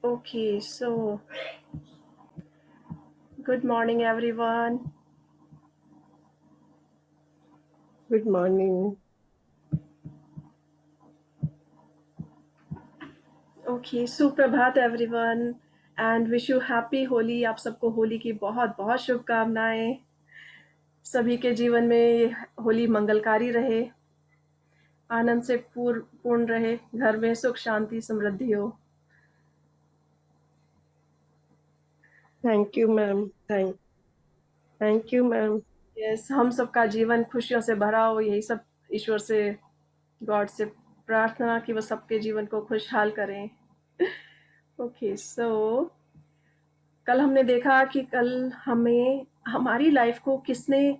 Okay, so good morning, everyone. Good morning. Okay, सुप्रभात everyone and wish you happy Holi. आप सबको होली की बहुत बहुत शुभकामनाएं। सभी के जीवन में ये होली मंगलकारी रहे, आनंद से पूर्ण रहे, घर में सुख शांति समृद्धि हो। Thank you, ma'am. Thank you, ma'am. Yes, हम सबका जीवन खुशियों से भरा हो, यही सब ईश्वर से, गॉड से प्रार्थना कि वो सबके जीवन को खुशहाल करें। ओके, सो कल हमने देखा कि कल हमें हमारी लाइफ को किसने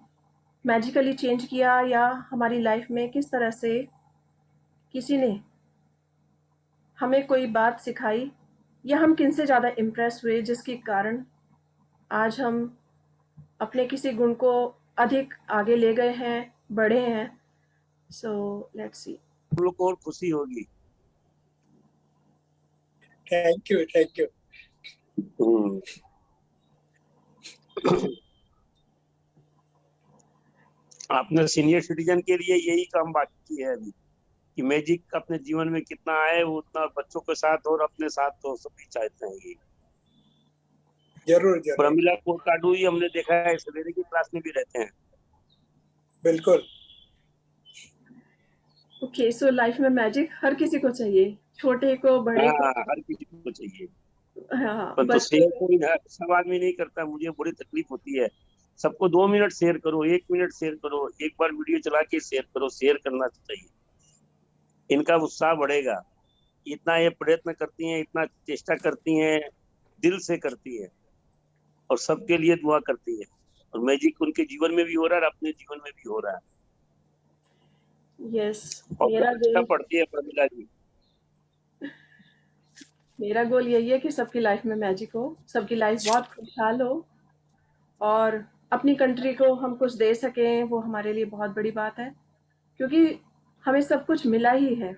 मैजिकली चेंज किया, या हमारी लाइफ में किस तरह से किसी ने हमें कोई बात सिखाई, या हम किन से ज़्यादा इम्प्रेस हुए जिसके कारण आज हम अपने किसी गुण को अधिक आगे ले गए हैं, बढ़े हैं। So let's see. हम लोग को और खुशी होगी। Thank you. आपने सीनियर सिटीजन के लिए यही काम बाकी है अभी कि मैजिक अपने जीवन में कितना आए, वो उतना बच्चों के साथ और अपने साथ तो सभी चाहते हैं। ये जरूर प्रमिला कोटाडू ही हमने देखा है, सवेरे की क्लास में भी रहते हैं। बिल्कुल। ओके, सो लाइफ में मैजिक हर किसी को चाहिए, छोटे को बड़े को। हर किसी को चाहिए। हाँ, पर तो शेयर कोई सब आदमी नहीं करता। मुझे बड़ी तकलीफ होती है। सबको 2 मिनट शेयर करो, 1 मिनट शेयर करो, एक बार वीडियो चला के शेयर करो। शेयर करना चाहिए, इनका उत्साह बढ़ेगा। इतना ये प्रयत्न करती हैं, इतना चेष्टा करती हैं, दिल से करती है और सबके लिए दुआ करती है। और मैजिक उनके जीवन में भी हो रहा है और अपने जीवन में भी हो रहा है। यस, और अच्छा पढ़ती है प्रमिला जी। मेरा गोल यही है कि सबकी लाइफ में मैजिक हो, सबकी लाइफ बहुत खुशहाल हो, और अपनी कंट्री को हम कुछ दे सकें, वो हमारे लिए बहुत बड़ी बात है। क्योंकि हमें सब कुछ मिला ही है,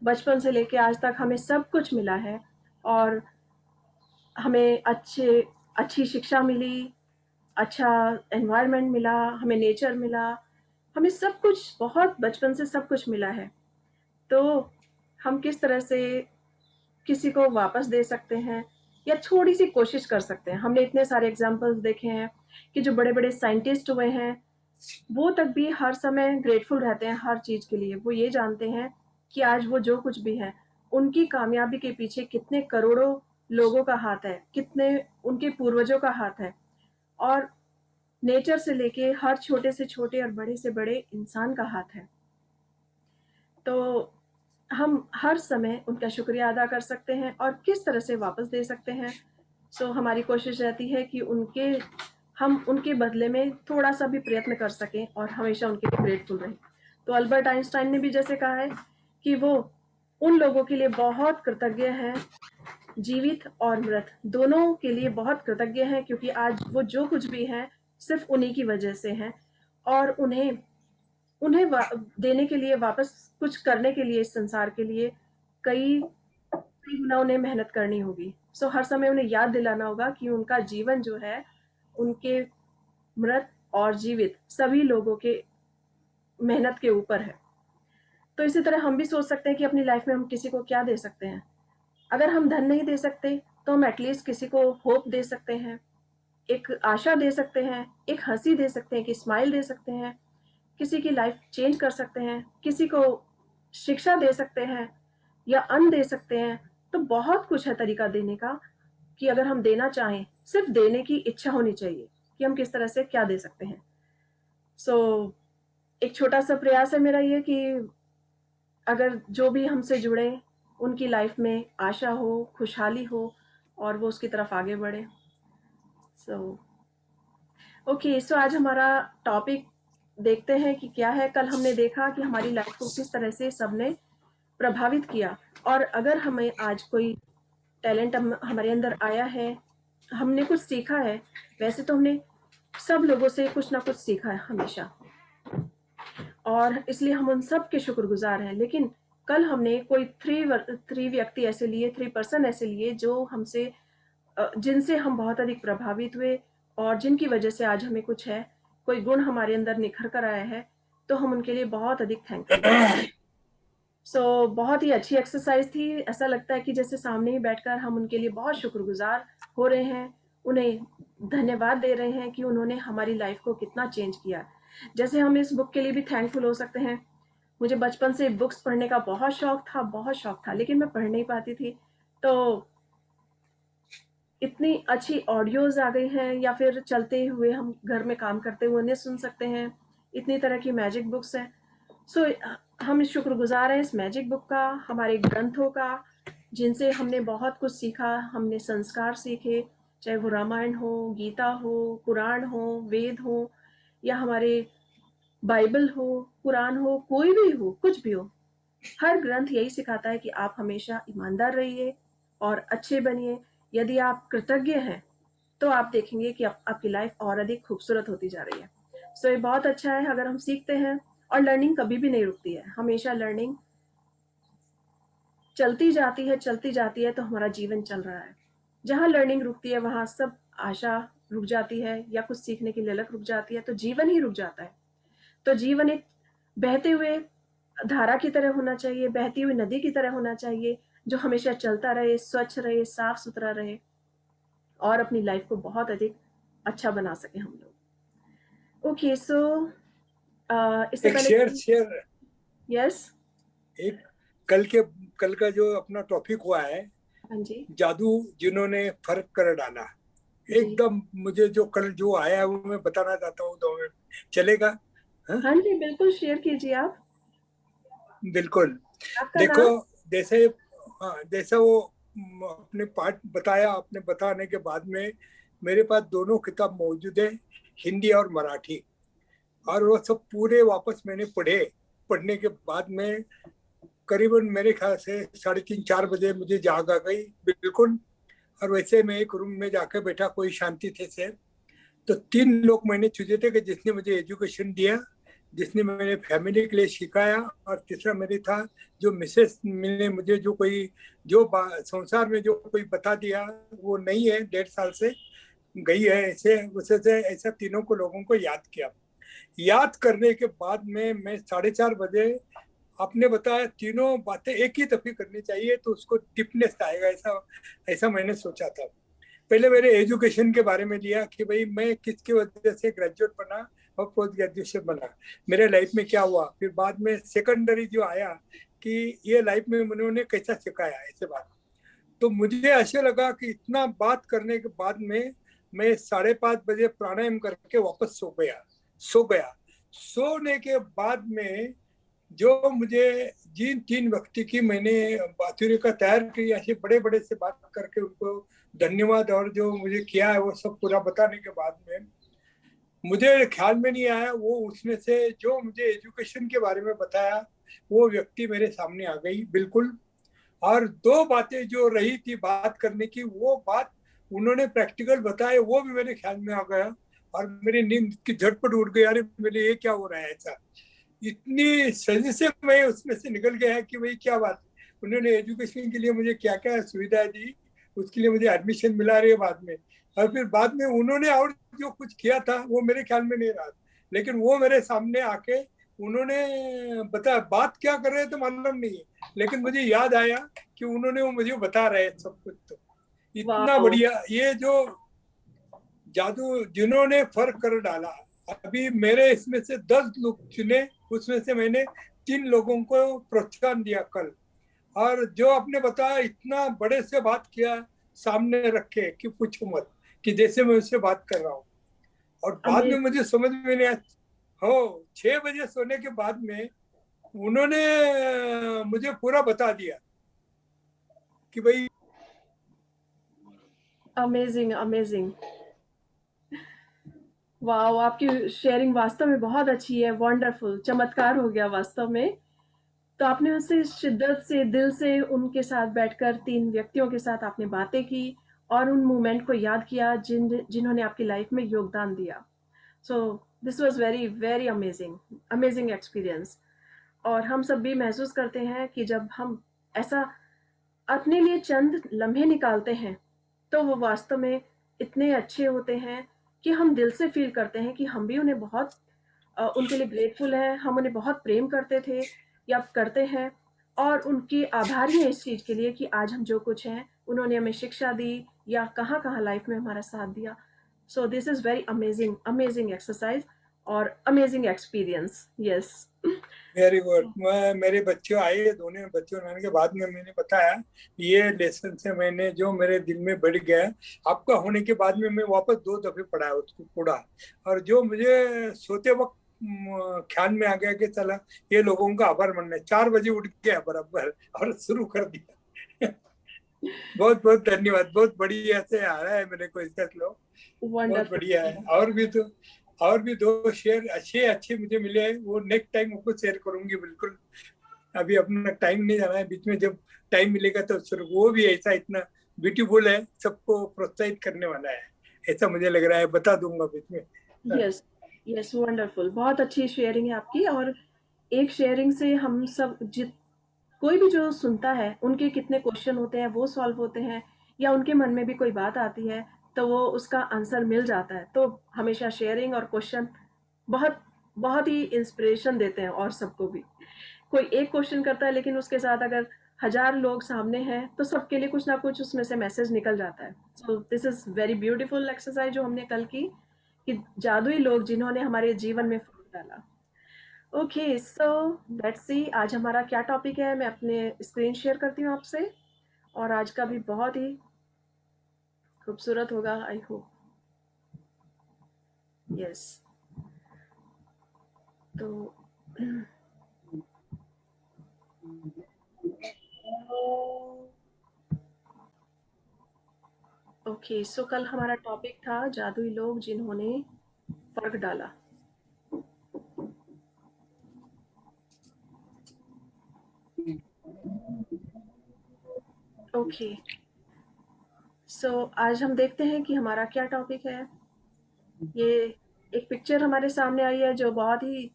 बचपन से लेके आज तक हमें सब कुछ मिला है, और हमें अच्छी शिक्षा मिली, अच्छा एनवायरनमेंट मिला, हमें नेचर मिला, हमें सब कुछ बहुत बचपन से सब कुछ मिला है। तो हम किस तरह से किसी को वापस दे सकते हैं, या थोड़ी सी कोशिश कर सकते हैं। हमने इतने सारे एग्जाम्पल्स देखे हैं कि जो बड़े बड़े साइंटिस्ट हुए हैं, वो तक भी हर समय ग्रेटफुल रहते हैं हर चीज़ के लिए। वो ये जानते हैं कि आज वो जो कुछ भी है, उनकी कामयाबी के पीछे कितने करोड़ों लोगों का हाथ है, कितने उनके पूर्वजों का हाथ है, और नेचर से लेके हर छोटे से छोटे और बड़े से बड़े इंसान का हाथ है। तो हम हर समय उनका शुक्रिया अदा कर सकते हैं और किस तरह से वापस दे सकते हैं। सो हमारी कोशिश रहती है कि हम उनके बदले में थोड़ा सा भी प्रयत्न कर सकें और हमेशा उनके लिए ग्रेटफुल रहें। तो अल्बर्ट आइंस्टाइन ने भी जैसे कहा है कि वो उन लोगों के लिए बहुत कृतज्ञ हैं, जीवित और मृत दोनों के लिए बहुत कृतज्ञ हैं, क्योंकि आज वो जो कुछ भी हैं सिर्फ उन्हीं की वजह से हैं, और उन्हें उन्हें देने के लिए, वापस कुछ करने के लिए इस संसार के लिए कई कई गुना उन्हें मेहनत करनी होगी। सो हर समय उन्हें याद दिलाना होगा कि उनका जीवन जो है, उनके मृत और जीवित सभी लोगों के मेहनत के ऊपर है। तो इसी तरह हम भी सोच सकते हैं कि अपनी लाइफ में हम किसी को क्या दे सकते हैं। अगर हम धन नहीं दे सकते तो हम एटलीस्ट किसी को होप दे सकते हैं, एक आशा दे सकते हैं, एक हंसी दे सकते हैं, एक स्माइल दे सकते हैं, किसी की लाइफ चेंज कर सकते हैं, किसी को शिक्षा दे सकते हैं, या अन्न दे सकते हैं। तो बहुत कुछ है तरीका देने का, कि अगर हम देना चाहें, सिर्फ देने की इच्छा होनी चाहिए कि हम किस तरह से क्या दे सकते हैं। सो एक छोटा सा प्रयास है मेरा ये कि अगर जो भी हमसे जुड़े, उनकी लाइफ में आशा हो, खुशहाली हो, और वो उसकी तरफ आगे बढ़े। सो आज हमारा टॉपिक देखते हैं कि क्या है। कल हमने देखा कि हमारी लाइफ को किस तरह से सबने प्रभावित किया, और अगर हमें आज कोई टैलेंट हमारे अंदर आया है, हमने कुछ सीखा है। वैसे तो हमने सब लोगों से कुछ ना कुछ सीखा है हमेशा, और इसलिए हम उन सब के शुक्रगुजार हैं। लेकिन कल हमने कोई 3 व्यक्ति ऐसे लिए, 3 पर्सन ऐसे लिए जो हमसे जिनसे हम बहुत अधिक प्रभावित हुए और जिनकी वजह से आज हमें कुछ है, कोई गुण हमारे अंदर निखर कर आया है, तो हम उनके लिए बहुत अधिक थैंकफुल हैं। सो बहुत ही अच्छी एक्सरसाइज थी। ऐसा लगता है कि जैसे सामने ही बैठकर हम उनके लिए बहुत शुक्रगुजार हो रहे हैं, उन्हें धन्यवाद दे रहे हैं कि उन्होंने हमारी लाइफ को कितना चेंज किया। जैसे हम इस बुक के लिए भी थैंकफुल हो सकते हैं। मुझे बचपन से बुक्स पढ़ने का बहुत शौक था, लेकिन मैं पढ़ नहीं पाती थी। तो इतनी अच्छी ऑडियोज आ गई हैं, या फिर चलते हुए हम घर में काम करते हुए उन्हें सुन सकते हैं। इतनी तरह की मैजिक बुक्स हैं। सो हम शुक्रगुजार हैं इस मैजिक बुक का, हमारे ग्रंथों का, जिनसे हमने बहुत कुछ सीखा, हमने संस्कार सीखे, चाहे वो रामायण हो, गीता हो, पुराण हो, वेद हो, या हमारे बाइबल हो, कुरान हो, कोई भी हो, कुछ भी हो। हर ग्रंथ यही सिखाता है कि आप हमेशा ईमानदार रहिए और अच्छे बनिए। यदि आप कृतज्ञ हैं, तो आप देखेंगे कि आपकी लाइफ और अधिक खूबसूरत होती जा रही है। सो ये बहुत अच्छा है अगर हम सीखते हैं, और लर्निंग कभी भी नहीं रुकती है, हमेशा लर्निंग चलती जाती है, तो हमारा जीवन चल रहा है। जहाँ लर्निंग रुकती है, वहाँ सब आशा रुक जाती है, या कुछ सीखने की ललक रुक जाती है, तो जीवन ही रुक जाता है। तो जीवन एक बहते हुए धारा की तरह होना चाहिए, बहती हुई नदी की तरह होना चाहिए, जो हमेशा चलता रहे, स्वच्छ रहे, साफ सुथरा रहे, और अपनी लाइफ को बहुत अधिक अच्छा बना सके हम लोग। ओके, सो इससे एक पहले शेयर कि शेयर यस। एक कल के कल का जो अपना टॉपिक हुआ है, हाँ जी। जादू जिन्होंने फर्क कर डाला, जी। एकदम मुझे जो कल जो आया है वो मैं बताना चाहता हूँ 2 मिनट चलेगा? हाँ, हाँ जी, बिल्कुल शेयर कीजिए आप। बिल्कुल। आपका देखो, नाम? जैसे हाँ, जैसे वो अपने पाठ बताया, आपने बताने के बाद में मेरे पास दोनों किताब मौजूद है, हिंदी और मराठी। और वो सब पूरे वापस मैंने पढ़ने के बाद में करीबन मेरे ख्याल से 3:30-4 बजे मुझे जाग आ गई बिल्कुल। और वैसे मैं एक रूम में जाकर बैठा, कोई शांति थे से। तो 3 लोग मैंने चुने थे कि जिसने मुझे एजुकेशन दिया, जिसने मैंने फैमिली के लिए सिखाया, और तीसरा मेरी था जो मिसेस ने मुझे जो कोई जो संसार में जो कोई बता दिया, वो नहीं है, 1.5 साल से गई है, ऐसे उसे से ऐसा तीनों को लोगों को याद किया। याद करने के बाद में मैं 4:30 बजे, आपने बताया तीनों बातें एक ही दफे करनी चाहिए तो उसको टिपनेस आएगा, ऐसा ऐसा मैंने सोचा था। पहले मेरे एजुकेशन के बारे में लिया कि भाई मैं किसकी वजह से ग्रेजुएट बना और पोस्ट ग्रेजुएशन बना, मेरे लाइफ में क्या हुआ। फिर बाद में सेकेंडरी जो आया कि ये लाइफ में उन्होंने कैसा सिखाया, ऐसे बात। तो मुझे ऐसे लगा कि इतना बात करने के बाद में मैं 5:30 बजे प्राणायाम करके वापस सो गया। सोने के बाद में जो मुझे जिन 3 व्यक्ति की मैंने बातुरी का तैयार की, ऐसे बड़े बड़े से बात करके उनको धन्यवाद और जो मुझे किया है वो सब पूरा बताने के बाद में मुझे ख्याल में नहीं आया, वो उसमें से जो मुझे एजुकेशन के बारे में बताया वो व्यक्ति मेरे सामने आ गई बिल्कुल। और 2 बातें जो रही थी बात करने की, वो बात उन्होंने प्रैक्टिकल बताए, वो भी मेरे ख्याल में आ गया। और मेरी नींद की झटपट उड़ गई, अरे मेरे ये क्या हो रहा है ऐसा। इतनी सही से मैं उसमें से निकल गया कि भाई क्या बात, उन्होंने एजुकेशन के लिए मुझे क्या क्या सुविधाएं दी, उसके लिए मुझे एडमिशन मिला रही है बाद में। और फिर बाद में उन्होंने और जो कुछ किया था वो मेरे ख्याल में नहीं रहा, लेकिन वो मेरे सामने आके उन्होंने बता, बात क्या कर रहे थे मालूम नहीं है, लेकिन मुझे याद आया कि उन्होंने वो मुझे बता रहे सब कुछ। तो इतना वाओ! बढ़िया ये जो जादू जिन्होंने फर्क कर डाला, अभी मेरे इसमें से 10 लोग चुने, उसमें से मैंने 3 लोगों को प्रोत्साहन दिया कल। और जो आपने बताया इतना बड़े से बात किया सामने रखे कि पूछो मत, कि जैसे मैं उससे बात कर रहा हूँ। और बाद में अमेज़िंग। मुझे समझ में नहीं आया, हो 6 बजे सोने के बाद में उन्होंने मुझे पूरा बता दिया कि भाई अमेज़िंग, अमेज़िंग। वाओ! आपकी शेयरिंग वास्तव में बहुत अच्छी है, वंडरफुल, चमत्कार हो गया वास्तव में। तो आपने उससे शिद्दत से, दिल से उनके साथ बैठकर 3 व्यक्तियों के साथ आपने बातें की, और उन मोमेंट को याद किया जिन्होंने आपकी लाइफ में योगदान दिया। So this was very, very amazing, amazing experience. और हम सब भी महसूस करते हैं कि जब हम ऐसा अपने लिए चंद लम्हे निकालते हैं तो वो वास्तव में इतने अच्छे होते हैं कि हम दिल से फील करते हैं कि हम भी उन्हें बहुत उनके लिए ग्रेटफुल हैं, हम उन्हें बहुत प्रेम करते थे या करते हैं और उनके आभारी हैं इस चीज़ के लिए कि आज हम जो कुछ हैं उन्होंने हमें शिक्षा दी या कहाँ कहाँ लाइफ में हमारा साथ दिया. So this is very amazing amazing exercise और amazing experience. Yes. Very good. मैं मेरे बच्चे आए, दोनों बच्चों ने आने के बाद में मैंने बताया ये लेसन से मैंने जो मेरे दिल में बढ़ गया है, आपका होने के बाद में मैं वापस 2 दफे पढ़ा उसको पूरा, और जो मुझे सोते वक्त ख्याल में आ गया कि चला ये लोगों का आभार मानना है. 4 बजे उठ गया बराबर और शुरू कर दिया. बहुत बहुत धन्यवाद. बहुत बढ़िया से आ रहा है मेरे को इसका श्लोक. बहुत बढ़िया है. और भी 2 शेयर अच्छे मुझे मिले हैं, वो नेक्स्ट टाइम आपको शेयर करूंगी बिल्कुल. अभी अपना टाइम नहीं जाना है, बीच में जब टाइम मिलेगा तो वो भी ऐसा इतना ब्यूटीफुल है, सबको प्रोत्साहित करने वाला है, ऐसा मुझे लग रहा है. बता दूंगा बीच में. यस. यस. वंडरफुल. बहुत अच्छी शेयरिंग है आपकी. और एक शेयरिंग से हम सब कोई भी जो सुनता है उनके कितने क्वेश्चन होते हैं वो सॉल्व होते हैं, या उनके मन में भी कोई बात आती है तो वो उसका आंसर मिल जाता है. तो हमेशा शेयरिंग और क्वेश्चन बहुत बहुत ही इंस्पिरेशन देते हैं. और सबको भी कोई एक क्वेश्चन करता है लेकिन उसके साथ अगर 1000 लोग सामने हैं तो सबके लिए कुछ ना कुछ उसमें से मैसेज निकल जाता है. So this is very beautiful exercise जो हमने कल की कि जादुई लोग जिन्होंने हमारे जीवन में फूल डाला. ओके. सो लेट्स सी आज हमारा क्या टॉपिक है. मैं अपने स्क्रीन शेयर करती हूँ आपसे. और आज का भी बहुत ही खूबसूरत होगा, आई होप. यस. तो ओके. सो कल हमारा टॉपिक था जादुई लोग जिन्होंने फर्क डाला. ओके. सो आज हम देखते हैं कि हमारा क्या टॉपिक है. ये एक पिक्चर हमारे सामने आई है जो बहुत ही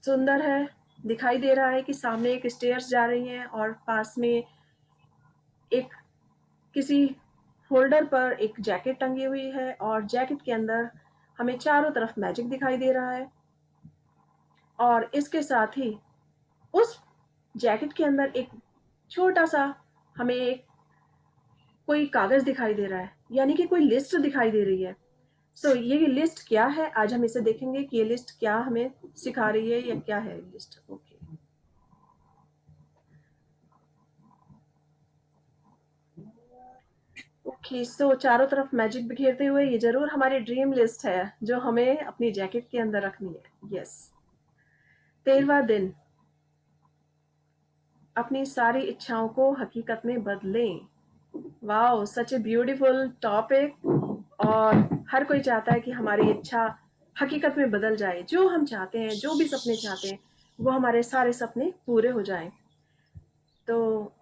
सुंदर है. दिखाई दे रहा है कि सामने एक स्टेयर्स जा रही हैं और पास में एक किसी होल्डर पर एक जैकेट टंगी हुई है और जैकेट के अंदर हमें चारों तरफ मैजिक दिखाई दे रहा है. और इसके साथ ही उस जैकेट के अंदर एक छोटा सा हमें एक कोई कागज दिखाई दे रहा है, यानी कि कोई लिस्ट दिखाई दे रही है. सो ये लिस्ट क्या है आज हम इसे देखेंगे कि ये लिस्ट क्या हमें सिखा रही है या क्या है लिस्ट. ओके. ओके. सो चारों तरफ मैजिक बिखेरते हुए ये जरूर हमारी ड्रीम लिस्ट है जो हमें अपनी जैकेट के अंदर रखनी है. यस. 13वां दिन. अपनी सारी इच्छाओं को हकीकत में बदलें. Wow, such a beautiful topic. और हर कोई चाहता है कि हमारी इच्छा हकीकत में बदल जाए. जो हम चाहते हैं, जो भी सपने चाहते हैं, वो हमारे सारे सपने पूरे हो जाएं. तो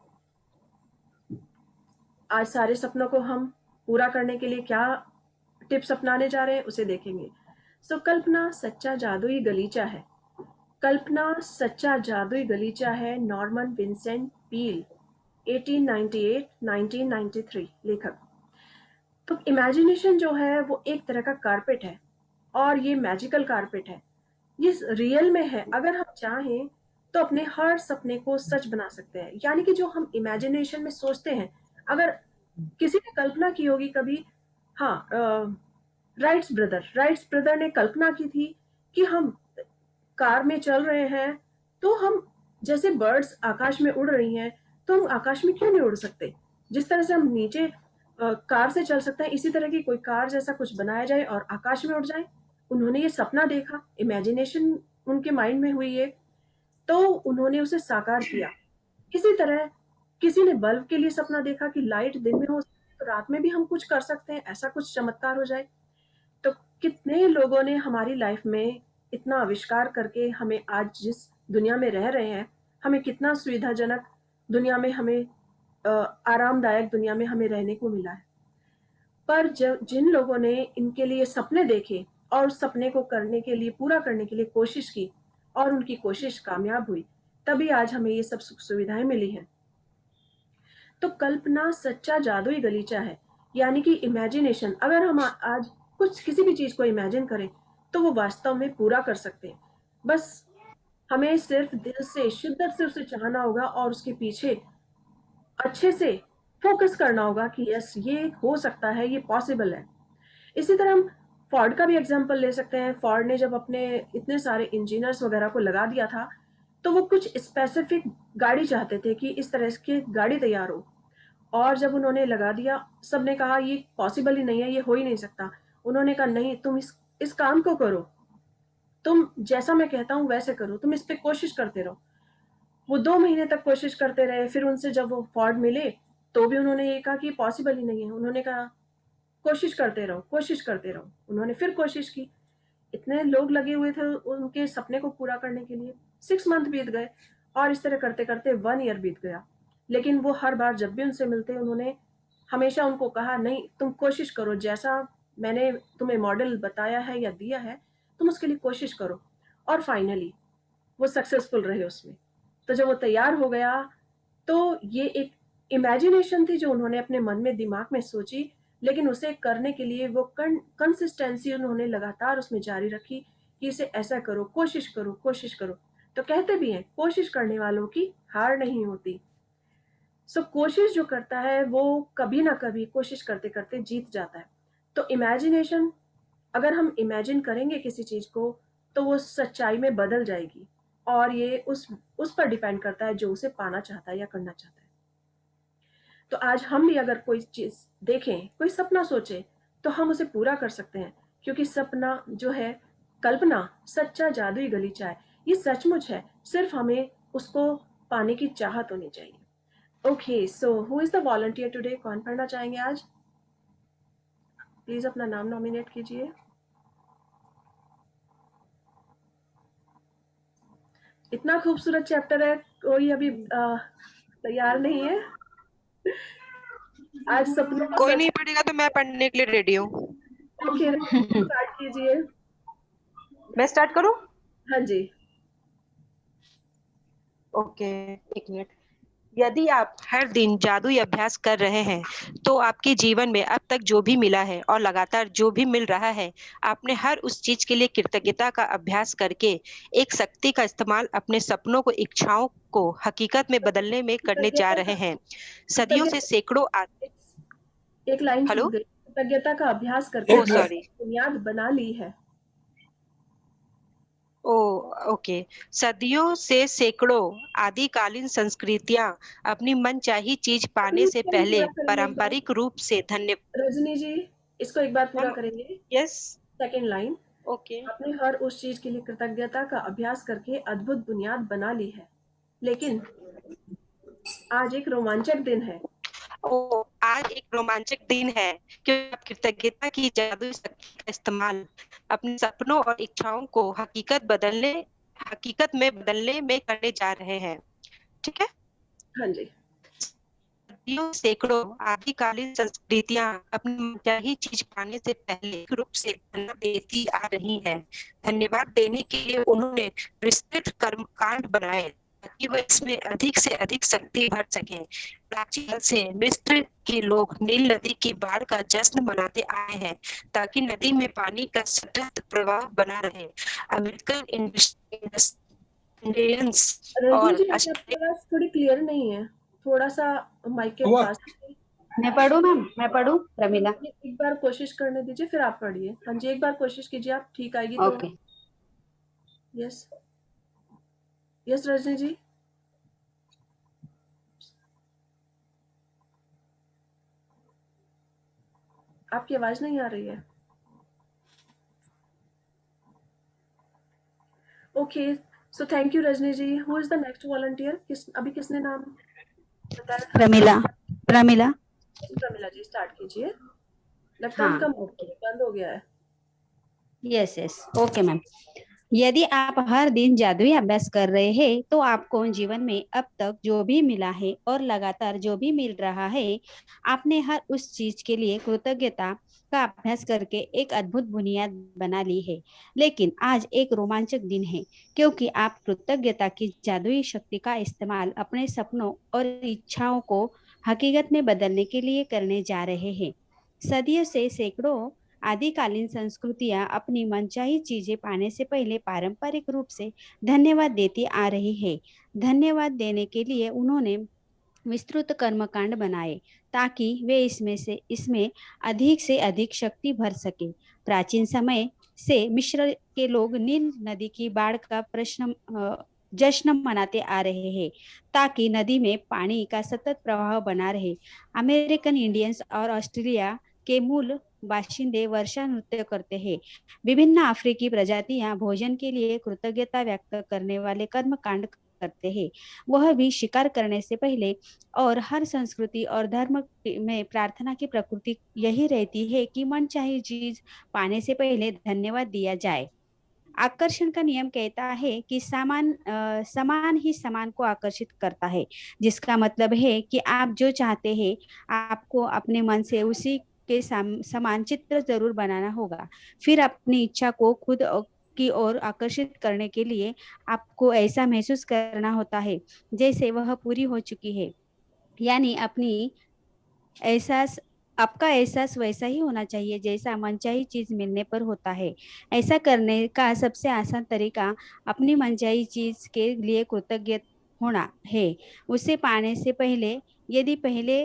आज सारे सपनों को हम पूरा करने के लिए क्या टिप्स अपनाने जा रहे हैं उसे देखेंगे. सो कल्पना सच्चा जादुई गलीचा है. कल्पना सच्चा जादुई गलीचा है. नॉर्मन विंसेंट पील, 1898-1993 लेखक. तो इमेजिनेशन जो है वो एक तरह का कारपेट है और ये मैजिकल कारपेट है. ये रियल में है. अगर हम चाहें तो अपने हर सपने को सच बना सकते हैं. यानी कि जो हम इमेजिनेशन में सोचते हैं, अगर किसी ने कल्पना की होगी कभी, हाँ, राइट्स ब्रदर ने कल्पना की थी कि हम कार में चल रहे हैं तो हम जैसे बर्ड्स आकाश में उड़ रही हैं तो हम आकाश में क्यों नहीं उड़ सकते. जिस तरह से हम नीचे कार से चल सकते हैं इसी तरह की कोई कार जैसा कुछ बनाया जाए और आकाश में उड़ जाए. उन्होंने ये सपना देखा, इमेजिनेशन उनके माइंड में हुई है तो उन्होंने उसे साकार किया. इसी तरह किसी ने बल्ब के लिए सपना देखा कि लाइट दिन में हो तो रात में भी हम कुछ कर सकते हैं, ऐसा कुछ चमत्कार हो जाए. तो कितने लोगों ने हमारी लाइफ में इतना आविष्कार करके हमें आज जिस दुनिया में रह रहे हैं, हमें कितना सुविधाजनक दुनिया में, हमें आरामदायक दुनिया में हमें रहने को मिला है. पर जब जिन लोगों ने इनके लिए सपने देखे और उस सपने को करने के लिए, पूरा करने के लिए कोशिश की और उनकी कोशिश कामयाब हुई, तभी आज हमें ये सब सुख सुविधाएं मिली हैं। तो कल्पना सच्चा जादुई गलीचा है, यानी कि इमेजिनेशन। अगर हम आज कुछ किसी भी चीज को इमेजिन करें तो वो वास्तव में पूरा कर सकते हैं। बस हमें सिर्फ दिल से, शिद्दत से उसे चाहना होगा और उसके पीछे अच्छे से फोकस करना होगा कि यस, ये हो सकता है, ये पॉसिबल है। इसी तरह हम फोर्ड का भी एग्जांपल ले सकते हैं। फोर्ड ने जब अपने इतने सारे इंजीनियर्स वगैरह को लगा दिया था, तो वो कुछ स्पेसिफिक गाड़ी चाहते थे कि इस तरह की गाड़ी तैयार हो, और जब उन्होंने लगा दिया, सबने कहा ये पॉसिबल ही नहीं है, ये हो ही नहीं सकता। उन्होंने कहा नहीं, तुम इस काम को करो, तुम जैसा मैं कहता हूँ वैसे करो, तुम इस पे कोशिश करते रहो। वो 2 महीने तक कोशिश करते रहे। फिर उनसे जब वो फोर्ड मिले तो भी उन्होंने ये कहा कि पॉसिबल ही नहीं है। उन्होंने कहा कोशिश करते रहो, कोशिश करते रहो। उन्होंने फिर कोशिश की। इतने लोग लगे हुए थे उनके सपने को पूरा करने के लिए। 6 मंथ बीत गए और इस तरह करते करते 1 ईयर बीत गया। लेकिन वो हर बार जब भी उनसे मिलते, उन्होंने हमेशा उनको कहा नहीं, तुम कोशिश करो, जैसा मैंने तुम्हें मॉडल बताया है या दिया है, तुम उसके लिए कोशिश करो। और फाइनली वो सक्सेसफुल रहे उसमें। तो जब वो तैयार हो गया, तो ये एक इमेजिनेशन थी जो उन्होंने अपने मन में, दिमाग में सोची, लेकिन उसे करने के लिए वो कंसिस्टेंसी उन्होंने लगातार उसमें जारी रखी कि इसे ऐसा करो, कोशिश करो, कोशिश करो। तो कहते भी हैं, कोशिश करने वालों की हार नहीं होती। सो कोशिश जो करता है वो कभी ना कभी कोशिश करते करते जीत जाता है। तो इमेजिनेशन, अगर हम इमेजिन करेंगे किसी चीज को, तो वो सच्चाई में बदल जाएगी। और ये उस पर डिपेंड करता है जो उसे पाना चाहता है या करना चाहता है। तो आज हम भी अगर कोई चीज देखें, कोई सपना सोचे, तो हम उसे पूरा कर सकते हैं। क्योंकि सपना जो है, कल्पना सच्चा जादुई गलीचा है। ये सचमुच है, सिर्फ हमें उसको पाने की चाहत होनी चाहिए। Okay, so who is the volunteer today? कौन पढ़ना चाहेंगे आज? प्लीज अपना नाम नॉमिनेट कीजिए। इतना खूबसूरत चैप्टर है, कोई अभी तैयार नहीं है? आज सपनों का कोई सच। नहीं पढ़ेगा तो मैं पढ़ने के लिए रेडी हूँ। ओके, स्टार्ट कीजिए। मैं स्टार्ट करूँ? हाँ जी। ओके, एक मिनट। यदि आप हर दिन जादुई अभ्यास कर रहे हैं तो आपके जीवन में अब तक जो भी मिला है और लगातार जो भी मिल रहा है, आपने हर उस चीज के लिए कृतज्ञता का अभ्यास करके एक शक्ति का इस्तेमाल अपने सपनों को, इच्छाओं को हकीकत में बदलने में करने जा रहे हैं। सदियों से सैकड़ों एक लाइन छूट हेलो, गई। कृतज्ञता का अभ्यास करके ओ सॉरी, बुनियाद बना ली है। ओ ओके। सदियों से सैकड़ों आदिकालीन संस्कृतियां अपनी मनचाही चीज पाने से पहले पूरा करेंगे एक बार। पारंपरिक रूप से धन्य रजनी जी, इसको एक बार पूरा हम करेंगे। Yes second line. ओके। आपने हर उस चीज के लिए कृतज्ञता का अभ्यास करके अद्भुत बुनियाद बना ली है, लेकिन आज एक रोमांचक दिन है। ओ आज एक रोमांचक दिन है क्योंकि आप कृतज्ञता की जादुई शक्ति का इस्तेमाल अपने सपनों और इच्छाओं को हकीकत में बदलने में करने जा रहे हैं। ठीक है। हाँ जी। सदियों सैकड़ों आदिकालीन संस्कृतियां अपनी मनचाही चीज पाने से पहले रूप से धन्यवाद देती आ रही हैं। धन्यवाद देने के लिए उन्होंने विस्तृत कर्मकांड बनाए ताकि वह इसमें अधिक से अधिक शक्ति भर सके। प्राचीन काल से मिस्र के लोग नील नदी की बाढ़ का जश्न मनाते आए हैं ताकि नदी में पानी का सतत प्रवाह बना रहे। अमेरिकन इंडियंस रजनी और जी, आपकी आवाज थोड़ी क्लियर नहीं है, थोड़ा सा माइक के हुआ? पास। मैं पढ़ूं मैम? मैं पढ़ूं प्रमिला? एक बार कोशिश करने दीजिए, फिर आप पढ़िए। हाँ जी, एक बार कोशिश कीजिए, आप ठीक आएगी तो। Okay. Yes yes Rajni ji. आपकी आवाज नहीं आ रही है। Okay, so thank you Rajni ji. Who is the next volunteer? अभी किसने नाम बताया था? प्रमिला। प्रमिला। प्रमिला जी, स्टार्ट कीजिए। लगता है हाँ, उनका ओके। बंद हो गया है। Yes yes, okay ma'am. यदि आप हर दिन जादुई अभ्यास कर रहे हैं तो आपको जीवन में अब तक जो भी मिला है और लगातार जो भी मिल रहा है, आपने हर उस चीज के लिए कृतज्ञता का अभ्यास करके एक अद्भुत बुनियाद बना ली है। लेकिन आज एक रोमांचक दिन है, क्योंकि आप कृतज्ञता की जादुई शक्ति का इस्तेमाल अपने सपनों और इच्छाओं को हकीकत में बदलने के लिए करने जा रहे हैं। सदियों से सैकड़ों आदिकालीन संस्कृतियां अपनी मनचाही चीजें पाने से पहले पारंपरिक रूप से धन्यवाद देती आ रही है। धन्यवाद देने के लिए उन्होंने विस्तृत कर्मकांड बनाए, ताकि वे इसमें अधिक से अधिक शक्ति भर सके। प्राचीन समय से मिस्र के लोग नील नदी की बाढ़ का जश्न मनाते आ रहे हैं, ताकि नदी में पानी का सतत प्रवाह बना रहे। अमेरिकन इंडियंस और ऑस्ट्रेलिया के मूल बाशिंदे वर्षा नृत्य करते हैं। विभिन्न अफ्रीकी प्रजातियां भोजन के लिए कृतज्ञता व्यक्त करने वाले कर्म कांड करते हैं। वह भी शिकार करने से पहले। और हर संस्कृति और धर्म में प्रार्थना की प्रकृति यही रहती है कि मनचाही चीज पाने से पहले धन्यवाद दिया जाए। आकर्षण का नियम कहता है कि समान ही समान को आकर्षित करता है, जिसका मतलब है कि आप जो चाहते हैं, आपको अपने मन से उसी के समान चित्र जरूर बनाना होगा। फिर अपनी इच्छा को खुद की ओर आकर्षित करने के लिए आपको ऐसा महसूस करना होता है जैसे वह पूरी हो चुकी है। यानी एहसास आपका एहसास वैसा ही होना चाहिए जैसा मनचाही चीज मिलने पर होता है। ऐसा करने का सबसे आसान तरीका अपनी मनचाही चीज के लिए कृतज्ञ होना है। उसे पाने से पहले, यदि पहले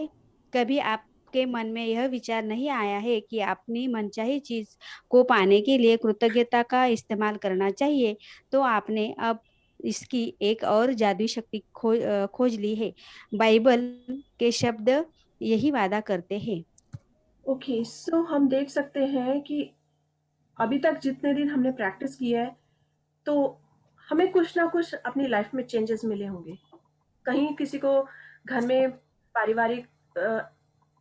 कभी आपके मन में यह विचार नहीं आया है कि अपनी मनचाही चीज को पाने के लिए कृतज्ञता का इस्तेमाल करना चाहिए, तो आपने अब इसकी एक और जादुई शक्ति खोज ली है। बाइबल के शब्द यही वादा करते हैं। ओके, सो हम देख सकते हैं कि अभी तक जितने दिन हमने प्रैक्टिस किया है, तो हमें कुछ ना कुछ अपनी लाइफ में चेंजेस मिले होंगे। कहीं किसी को घर में पारिवारिक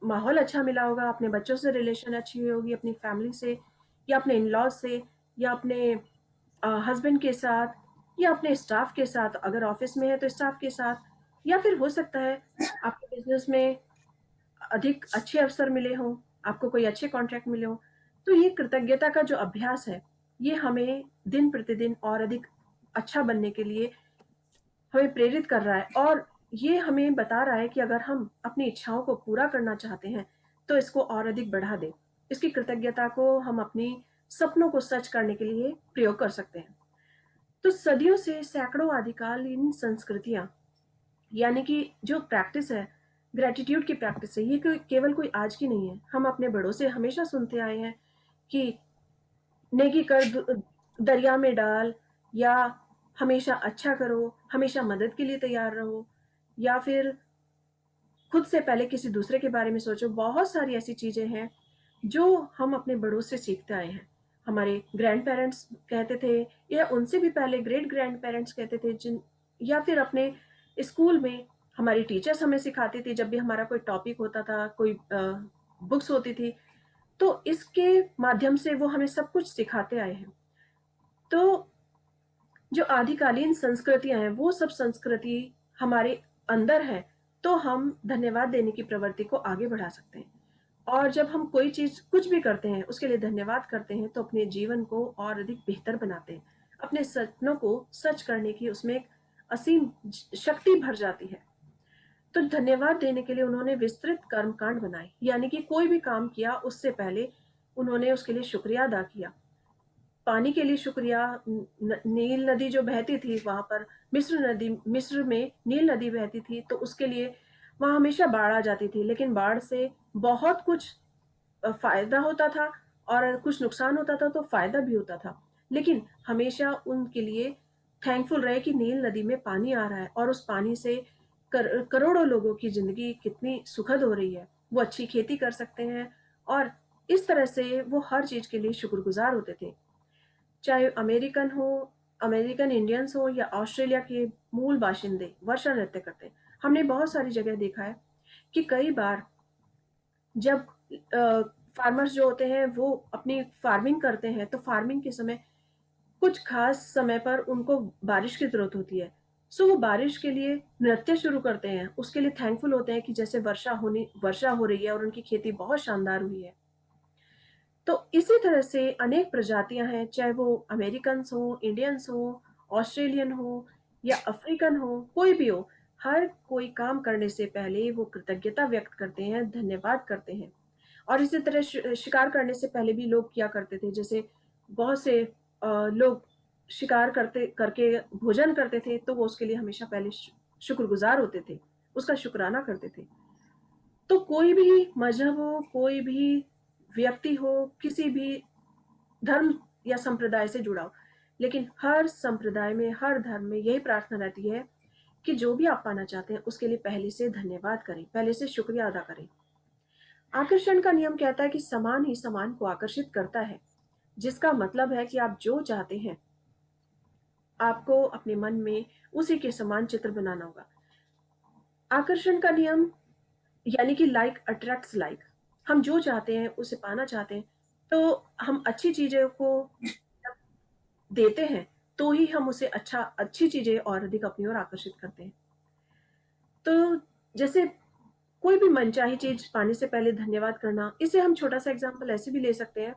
माहौल अच्छा मिला होगा, अपने बच्चों से रिलेशन अच्छी हुई होगी, अपनी फैमिली से या अपने इन-लॉज़ से या अपने हस्बैंड के साथ या अपने स्टाफ के साथ, अगर ऑफिस में है तो स्टाफ के साथ, या फिर हो सकता है आपके बिजनेस में अधिक अच्छे अवसर मिले हों, आपको कोई अच्छे कॉन्ट्रैक्ट मिले हों। तो ये कृतज्ञता का जो अभ्यास है, ये हमें दिन प्रतिदिन और अधिक अच्छा बनने के लिए हमें प्रेरित कर रहा है, और ये हमें बता रहा है कि अगर हम अपनी इच्छाओं को पूरा करना चाहते हैं, तो इसको और अधिक बढ़ा दें। इसकी कृतज्ञता को हम अपनी सपनों को सच करने के लिए प्रयोग कर सकते हैं। तो सदियों से सैकड़ों आदिकालीन संस्कृतियाँ, यानी कि जो प्रैक्टिस है, ग्रैटिट्यूड की प्रैक्टिस है, ये केवल कोई आज की नहीं है। हम अपने बड़ों से हमेशा सुनते आए हैं कि नेकी कर दरिया में डाल, या हमेशा अच्छा करो, हमेशा मदद के लिए तैयार रहो, या फिर खुद से पहले किसी दूसरे के बारे में सोचो। बहुत सारी ऐसी चीज़ें हैं जो हम अपने बड़ों से सीखते आए हैं। हमारे ग्रैंड पेरेंट्स कहते थे, या उनसे भी पहले ग्रेट ग्रैंड पेरेंट्स कहते थे, जिन या फिर अपने स्कूल में हमारी टीचर्स हमें सिखाती थी। जब भी हमारा कोई टॉपिक होता था, कोई बुक्स होती थी, तो इसके माध्यम से वो हमें सब कुछ सिखाते आए हैं। तो जो आदिकालीन संस्कृतियां हैं, वो सब संस्कृति हमारे अंदर है, तो हम धन्यवाद देने की प्रवृत्ति को आगे बढ़ा सकते हैं। और जब हम कोई चीज कुछ भी करते हैं, उसके लिए धन्यवाद करते हैं, तो अपने जीवन को और अधिक बेहतर बनाते हैं। अपने सपनों को सच करने की उसमें एक असीम शक्ति भर जाती है। तो धन्यवाद देने के लिए उन्होंने विस्तृत कर्मकांड बनाए, यानी कि कोई भी काम किया उससे पहले उन्होंने उसके लिए शुक्रिया अदा किया। पानी के लिए शुक्रिया। नील नदी जो बहती थी वहां पर, मिस्र में नील नदी बहती थी, तो उसके लिए वहां हमेशा बाढ़ आ जाती थी, लेकिन बाढ़ से बहुत कुछ फायदा होता था और कुछ नुकसान होता था, तो फायदा भी होता था। लेकिन हमेशा उनके लिए थैंकफुल रहे कि नील नदी में पानी आ रहा है, और उस पानी से करोड़ों लोगों की जिंदगी कितनी सुखद हो रही है। वो अच्छी खेती कर सकते हैं, और इस तरह से वो हर चीज के लिए शुक्रगुजार होते थे। चाहे अमेरिकन इंडियंस हो या ऑस्ट्रेलिया के मूल बाशिंदे वर्षा नृत्य करते हैं। हमने बहुत सारी जगह देखा है कि कई बार जब फार्मर्स जो होते हैं वो अपनी फार्मिंग करते हैं, तो फार्मिंग के समय कुछ खास समय पर उनको बारिश की ज़रूरत होती है। सो वो बारिश के लिए नृत्य शुरू करते हैं, उसके लिए थैंकफुल होते हैं कि जैसे वर्षा हो रही है और उनकी खेती बहुत शानदार हुई है। तो इसी तरह से अनेक प्रजातियां हैं, चाहे वो अमेरिकन्स हो, इंडियंस हो, ऑस्ट्रेलियन हो या अफ्रीकन हो, कोई भी हो। हर कोई काम करने से पहले वो कृतज्ञता व्यक्त करते हैं, धन्यवाद करते हैं। और इसी तरह शिकार करने से पहले भी लोग किया करते थे। जैसे बहुत से लोग शिकार करते करके भोजन करते थे, तो वो उसके लिए हमेशा पहले शुक्रगुजार होते थे, उसका शुक्राना करते थे। तो कोई भी मजहब हो, कोई भी व्यक्ति हो, किसी भी धर्म या संप्रदाय से जुड़ा हो, लेकिन हर संप्रदाय में, हर धर्म में यही प्रार्थना रहती है कि जो भी आप पाना चाहते हैं उसके लिए पहले से धन्यवाद करें, पहले से शुक्रिया अदा करें। आकर्षण का नियम कहता है कि समान ही समान को आकर्षित करता है, जिसका मतलब है कि आप जो चाहते हैं आपको अपने मन में उसी के समान चित्र बनाना होगा। आकर्षण का नियम यानी कि लाइक अट्रैक्ट्स लाइक। हम जो चाहते हैं उसे पाना चाहते हैं, तो हम अच्छी चीजों को देते हैं तो ही हम उसे अच्छी चीजें और अधिक अपनी ओर आकर्षित करते हैं। तो जैसे कोई भी मनचाही चीज पाने से पहले धन्यवाद करना, इसे हम छोटा सा एग्जाम्पल ऐसे भी ले सकते हैं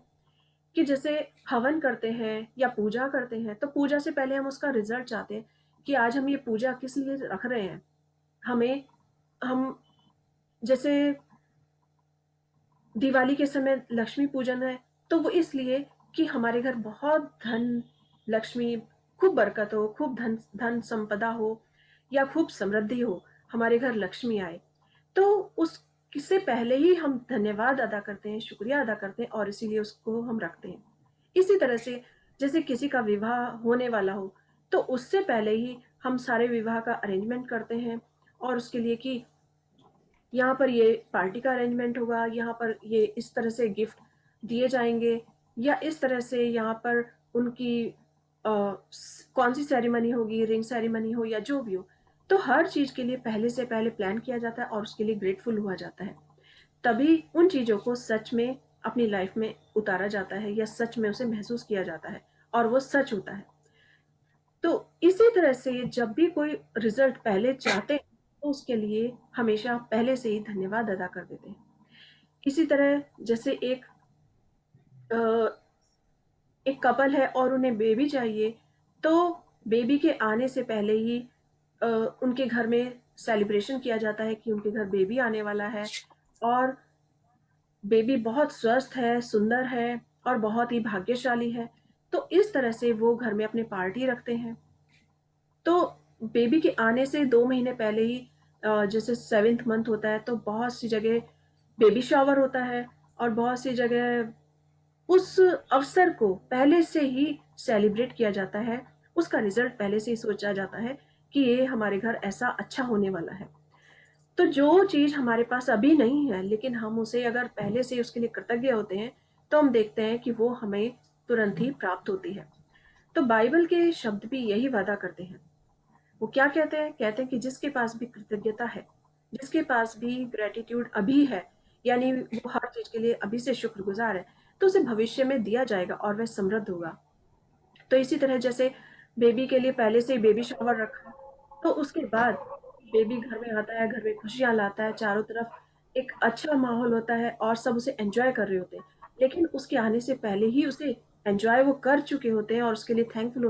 कि जैसे हवन करते हैं या पूजा करते हैं, तो पूजा से पहले हम उसका रिजल्ट चाहते हैं कि आज हम ये पूजा किस लिए रख रहे हैं। हम जैसे दिवाली के समय लक्ष्मी पूजन है, तो वो इसलिए कि हमारे घर बहुत धन, लक्ष्मी, खूब बरकत हो, खूब धन धन संपदा हो या खूब समृद्धि हो, हमारे घर लक्ष्मी आए। तो उससे पहले ही हम धन्यवाद अदा करते हैं, शुक्रिया अदा करते हैं और इसीलिए उसको हम रखते हैं। इसी तरह से जैसे किसी का विवाह होने वाला हो, तो उससे पहले ही हम सारे विवाह का अरेंजमेंट करते हैं और उसके लिए कि यहाँ पर ये पार्टी का अरेंजमेंट होगा, यहाँ पर ये इस तरह से गिफ्ट दिए जाएंगे या इस तरह से यहाँ पर उनकी कौन सी सेरेमनी होगी, रिंग सेरेमनी हो या जो भी हो। तो हर चीज के लिए पहले से पहले प्लान किया जाता है और उसके लिए ग्रेटफुल हुआ जाता है। तभी उन चीजों को सच में अपनी लाइफ में उतारा जाता है या सच में उसे महसूस किया जाता है और वो सच होता है। तो इसी तरह से जब भी कोई रिजल्ट पहले चाहते हैं, तो उसके लिए हमेशा पहले से ही धन्यवाद अदा कर देते हैं। इसी तरह जैसे एक कपल है और उन्हें बेबी चाहिए, तो बेबी के आने से पहले ही उनके घर में सेलिब्रेशन किया जाता है कि उनके घर बेबी आने वाला है और बेबी बहुत स्वस्थ है, सुंदर है और बहुत ही भाग्यशाली है। तो इस तरह से वो घर में अपने पार्टी रखते हैं। तो बेबी के आने से 2 महीने पहले ही जैसे 7th मंथ होता है, तो बहुत सी जगह बेबी शावर होता है और बहुत सी जगह उस अवसर को पहले से ही सेलिब्रेट किया जाता है। उसका रिजल्ट पहले से ही सोचा जाता है कि ये हमारे घर ऐसा अच्छा होने वाला है। तो जो चीज हमारे पास अभी नहीं है, लेकिन हम उसे अगर पहले से उसके लिए कृतज्ञ होते हैं, तो हम देखते हैं कि वो हमें तुरंत ही प्राप्त होती है। तो बाइबल के शब्द भी यही वादा करते हैं। वो क्या कहते हैं? कहते हैं कि जिसके पास भी कृतज्ञता है, जिसके पास भी ग्रेटिट्यूड अभी है, यानी वो हर चीज के लिए अभी से शुक्रगुजार है, तो उसे भविष्य में दिया जाएगा और वह समृद्ध होगा। तो इसी तरह जैसे बेबी के लिए पहले से ही बेबी शावर रखा, तो उसके बाद बेबी घर में आता है, घर में खुशियां लाता है, चारों तरफ एक अच्छा माहौल होता है और सब उसे एंजॉय कर रहे होते हैं। लेकिन उसके आने से पहले ही उसे एंजॉय वो कर चुके होते हैं और उसके लिए थैंकफुल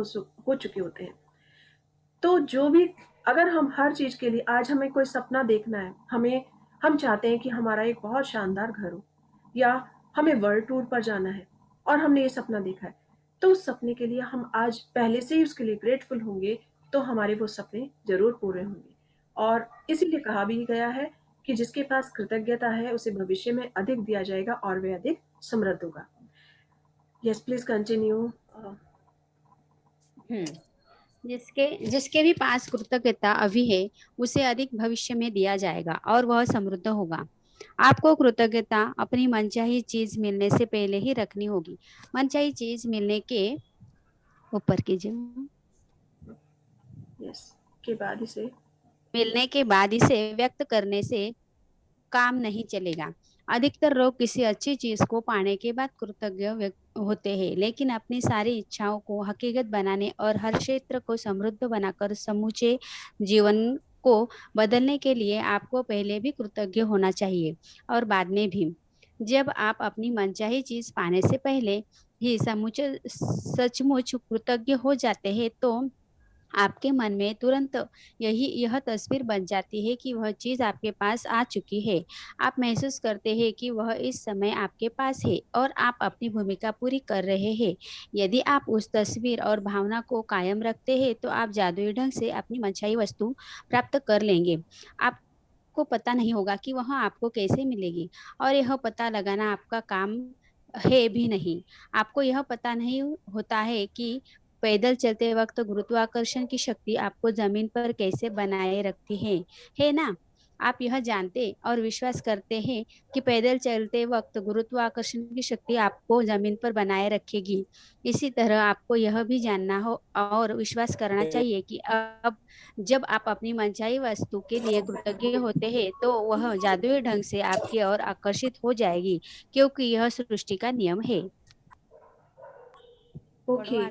हो चुके होते हैं। तो जो भी, अगर हम हर चीज के लिए, आज हमें कोई सपना देखना है, हम चाहते हैं कि हमारा एक बहुत शानदार घर हो या हमें वर्ल्ड टूर पर जाना है और हमने ये सपना देखा है, तो उस सपने के लिए हम आज पहले से ही उसके लिए ग्रेटफुल होंगे, तो हमारे वो सपने जरूर पूरे होंगे। और इसीलिए कहा भी गया है कि जिसके पास कृतज्ञता है उसे भविष्य में अधिक दिया जाएगा और वह अधिक समृद्ध होगा। Yes, please continue. जिसके जिसके भी पास कृतज्ञता अभी है उसे अधिक भविष्य में दिया जाएगा और वह समृद्ध होगा। आपको कृतज्ञता अपनी मनचाही चीज मिलने से पहले ही रखनी होगी। मनचाही चीज मिलने के ऊपर कीजिए, यस, के बाद इसे मिलने के बाद इसे व्यक्त करने से काम नहीं चलेगा। अधिकतर लोग किसी अच्छी चीज को पाने के बाद होते हैं, लेकिन अपनी सारी इच्छाओं को हकीकत बनाने और हर क्षेत्र को समृद्ध बनाकर समूचे जीवन को बदलने के लिए आपको पहले भी कृतज्ञ होना चाहिए और बाद में भी। जब आप अपनी मनचाही चीज पाने से पहले ही समूचे सचमुच कृतज्ञ हो जाते हैं तो आपके मन में तुरंत यह तस्वीर बन जाती है कि वह चीज आपके पास आ चुकी है। आप महसूस करते हैं कि वह इस समय आपके पास है और आप अपनी भूमिका पूरी कर रहे हैं। यदि आप उस तस्वीर और भावना को कायम रखते हैं तो आप जादुई ढंग से अपनी मनचाही वस्तु प्राप्त कर लेंगे। आपको पता नहीं होगा कि वह आपको कैसे मिलेगी और यह पता लगाना आपका काम है भी नहीं। आपको यह पता नहीं होता है कि पैदल चलते वक्त गुरुत्वाकर्षण की शक्ति आपको जमीन पर कैसे बनाए रखती है ना? आप यह जानते और विश्वास करते हैं कि पैदल चलते वक्त गुरुत्वाकर्षण की शक्ति आपको जमीन पर बनाए रखेगी। इसी तरह आपको यह भी जानना हो और विश्वास करना चाहिए कि अब जब आप अपनी मनचाही वस्तु के लिए कृतज्ञ होते हैं तो वह जादुई ढंग से आपकी ओर आकर्षित हो जाएगी, क्योंकि यह सृष्टि का नियम है। ओके।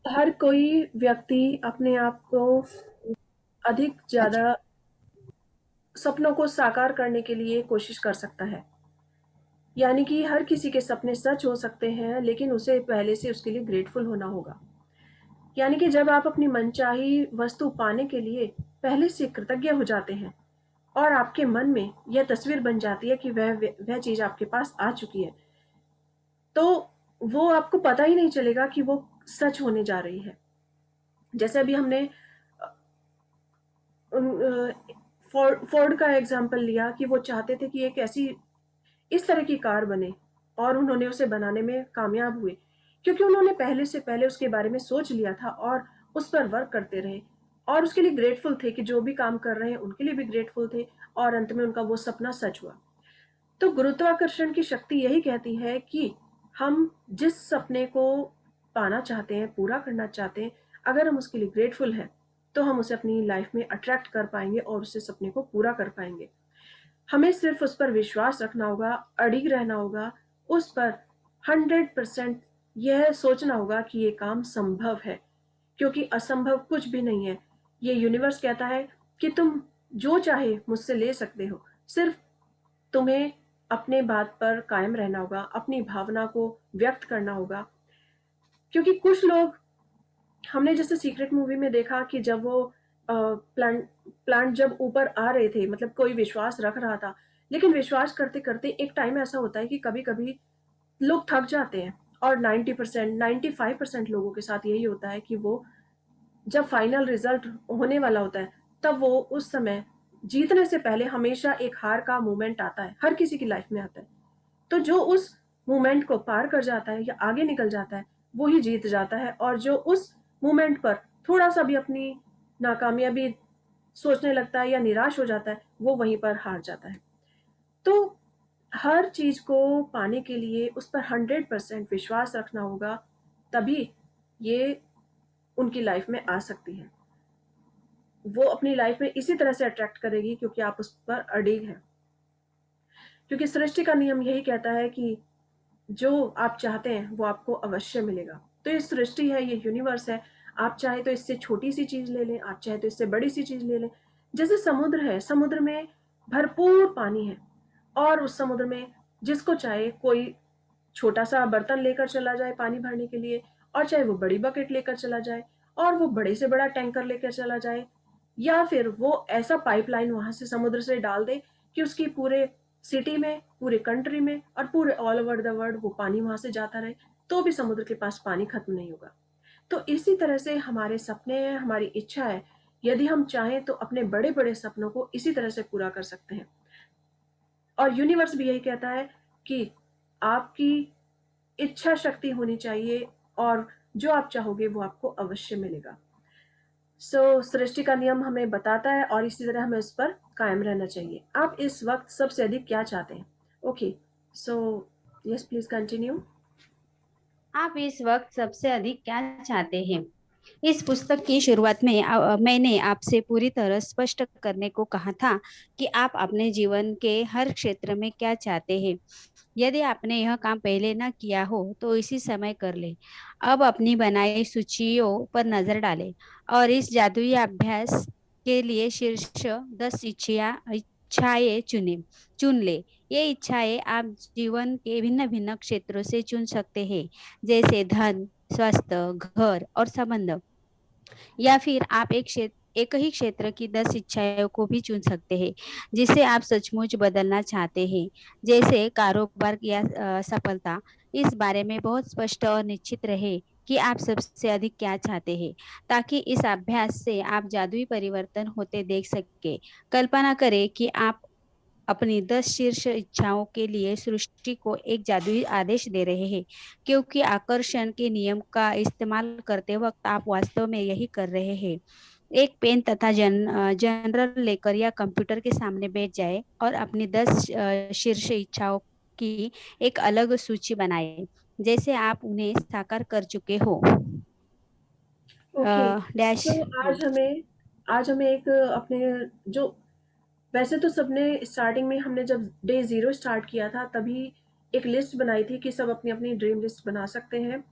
हर कोई व्यक्ति अपने आप को अधिक ज्यादा सपनों को साकार करने के लिए कोशिश कर सकता है। यानी कि हर किसी के सपने सच हो सकते हैं, लेकिन उसे पहले से उसके लिए ग्रेटफुल होना होगा। यानी कि जब आप अपनी मनचाही वस्तु पाने के लिए पहले से कृतज्ञ हो जाते हैं और आपके मन में यह तस्वीर बन जाती है कि वह चीज आपके पास आ चुकी है, तो वो आपको पता ही नहीं चलेगा कि वो सच होने जा रही है। जैसे अभी हमने फोर्ड का एग्जाम्पल लिया कि वो चाहते थे कि एक ऐसी इस तरह की कार बने और उन्होंने उसे बनाने में कामयाब हुए, क्योंकि उन्होंने पहले से पहले उसके बारे में सोच लिया था और उस पर वर्क करते रहे और उसके लिए ग्रेटफुल थे कि जो भी काम कर रहे हैं उनके लिए भी ग्रेटफुल थे और अंत में उनका वो सपना सच हुआ। तो गुरुत्वाकर्षण की शक्ति यही कहती है कि हम जिस सपने को पाना चाहते हैं, पूरा करना चाहते हैं, अगर हम उसके लिए ग्रेटफुल हैं तो हम उसे अपनी लाइफ में अट्रैक्ट कर पाएंगे और उस सपने को पूरा कर पाएंगे। हमें सिर्फ उस पर विश्वास रखना होगा, अड़िग रहना होगा, उस पर 100% यह सोचना होगा कि ये काम संभव है, क्योंकि असंभव कुछ भी नहीं है। ये यूनिवर्स कहता है कि तुम जो चाहे मुझसे ले सकते हो, सिर्फ तुम्हें अपने बात पर कायम रहना होगा, अपनी भावना को व्यक्त करना होगा। क्योंकि कुछ लोग, हमने जैसे सीक्रेट मूवी में देखा कि जब वो प्लांट जब ऊपर आ रहे थे, मतलब कोई विश्वास रख रहा था, लेकिन विश्वास करते करते एक टाइम ऐसा होता है कि कभी कभी लोग थक जाते हैं और 90% 95% लोगों के साथ यही होता है कि वो जब फाइनल रिजल्ट होने वाला होता है तब वो उस समय जीतने से पहले हमेशा एक हार का मोमेंट आता है, हर किसी की लाइफ में आता है। तो जो उस मोमेंट को पार कर जाता है या आगे निकल जाता है वो ही जीत जाता है, और जो उस मोमेंट पर थोड़ा सा भी अपनी नाकामयाबी सोचने लगता है या निराश हो जाता है वो वहीं पर हार जाता है। तो हर चीज को पाने के लिए उस पर 100% विश्वास रखना होगा, तभी ये उनकी लाइफ में आ सकती है। वो अपनी लाइफ में इसी तरह से अट्रैक्ट करेगी क्योंकि आप उस पर अड़िग हैं। क्योंकि सृष्टि का नियम यही कहता है कि जो आप चाहते हैं वो आपको अवश्य मिलेगा। तो ये सृष्टि है, ये यूनिवर्स है। आप चाहे तो इससे छोटी सी चीज ले लें, आप चाहे तो इससे बड़ी सी चीज ले लें। जैसे समुद्र है, समुद्र में भरपूर पानी है और उस समुद्र में जिसको चाहे कोई छोटा सा बर्तन लेकर चला जाए पानी भरने के लिए, और चाहे वो बड़ी बकेट लेकर चला जाए और वो बड़े से बड़ा टैंकर लेकर चला जाए, या फिर वो ऐसा पाइपलाइन वहां से समुद्र से डाल दे कि उसकी पूरे सिटी में, पूरे कंट्री में और पूरे ऑल ओवर द वर्ल्ड वो पानी वहां से जाता रहे, तो भी समुद्र के पास पानी खत्म नहीं होगा। तो इसी तरह से हमारे सपने हैं, हमारी इच्छा है, यदि हम चाहें तो अपने बड़े बड़े सपनों को इसी तरह से पूरा कर सकते हैं। और यूनिवर्स भी यही कहता है कि आपकी इच्छा शक्ति होनी चाहिए और जो आप चाहोगे वो आपको अवश्य मिलेगा। सृष्टि का नियम हमें बताता है और इसी तरह हमें उस पर कायम रहना चाहिए। आप इस वक्त सबसे अधिक क्या चाहते हैं? Okay, so yes please continue. आप इस वक्त सबसे अधिक क्या चाहते हैं? इस पुस्तक की शुरुआत में मैंने आपसे पूरी तरह स्पष्ट करने को कहा था कि आप अपने जीवन के हर क्षेत्र में क्या चाहते हैं। यदि आपने यह काम पहले न किया हो तो इसी समय कर ले। अब अपनी बनाई सूचियों पर नजर डालें और इस जादुई अभ्यास के लिए शीर्ष 10 इच्छाएं चुन ले। ये इच्छाएं आप जीवन के भिन्न भिन्न क्षेत्रों से चुन सकते हैं, जैसे धन, स्वास्थ्य, घर और संबंध। या फिर आप एक ही क्षेत्र की 10 इच्छाओं को भी चुन सकते हैं जिसे आप सचमुच बदलना चाहते हैं, जैसे कारोबार या सफलता। इस बारे में बहुत स्पष्ट और निश्चित रहे कि आप सबसे अधिक क्या चाहते हैं, ताकि इस अभ्यास से आप जादुई परिवर्तन होते देख सके। कल्पना करें कि आप अपनी 10 शीर्ष इच्छाओं के लिए सृष्टि को एक जादुई आदेश दे रहे हैं, क्योंकि आकर्षण के नियम का इस्तेमाल करते वक्त आप वास्तव में यही कर रहे हैं। एक पेन तथा जनरल लेकर या कंप्यूटर के सामने बैठ जाए और अपनी 10 शीर्ष इच्छाओं की एक अलग सूची बनाए, जैसे आप उन्हें साकार कर चुके हो। ओके। डैश। तो आज हमें एक अपने जो वैसे तो सबने स्टार्टिंग में हमने जब डे 0 स्टार्ट किया था तभी एक लिस्ट बनाई थी कि सब अपनी-अपनी ड्रीम लिस्ट बना सकते हैं।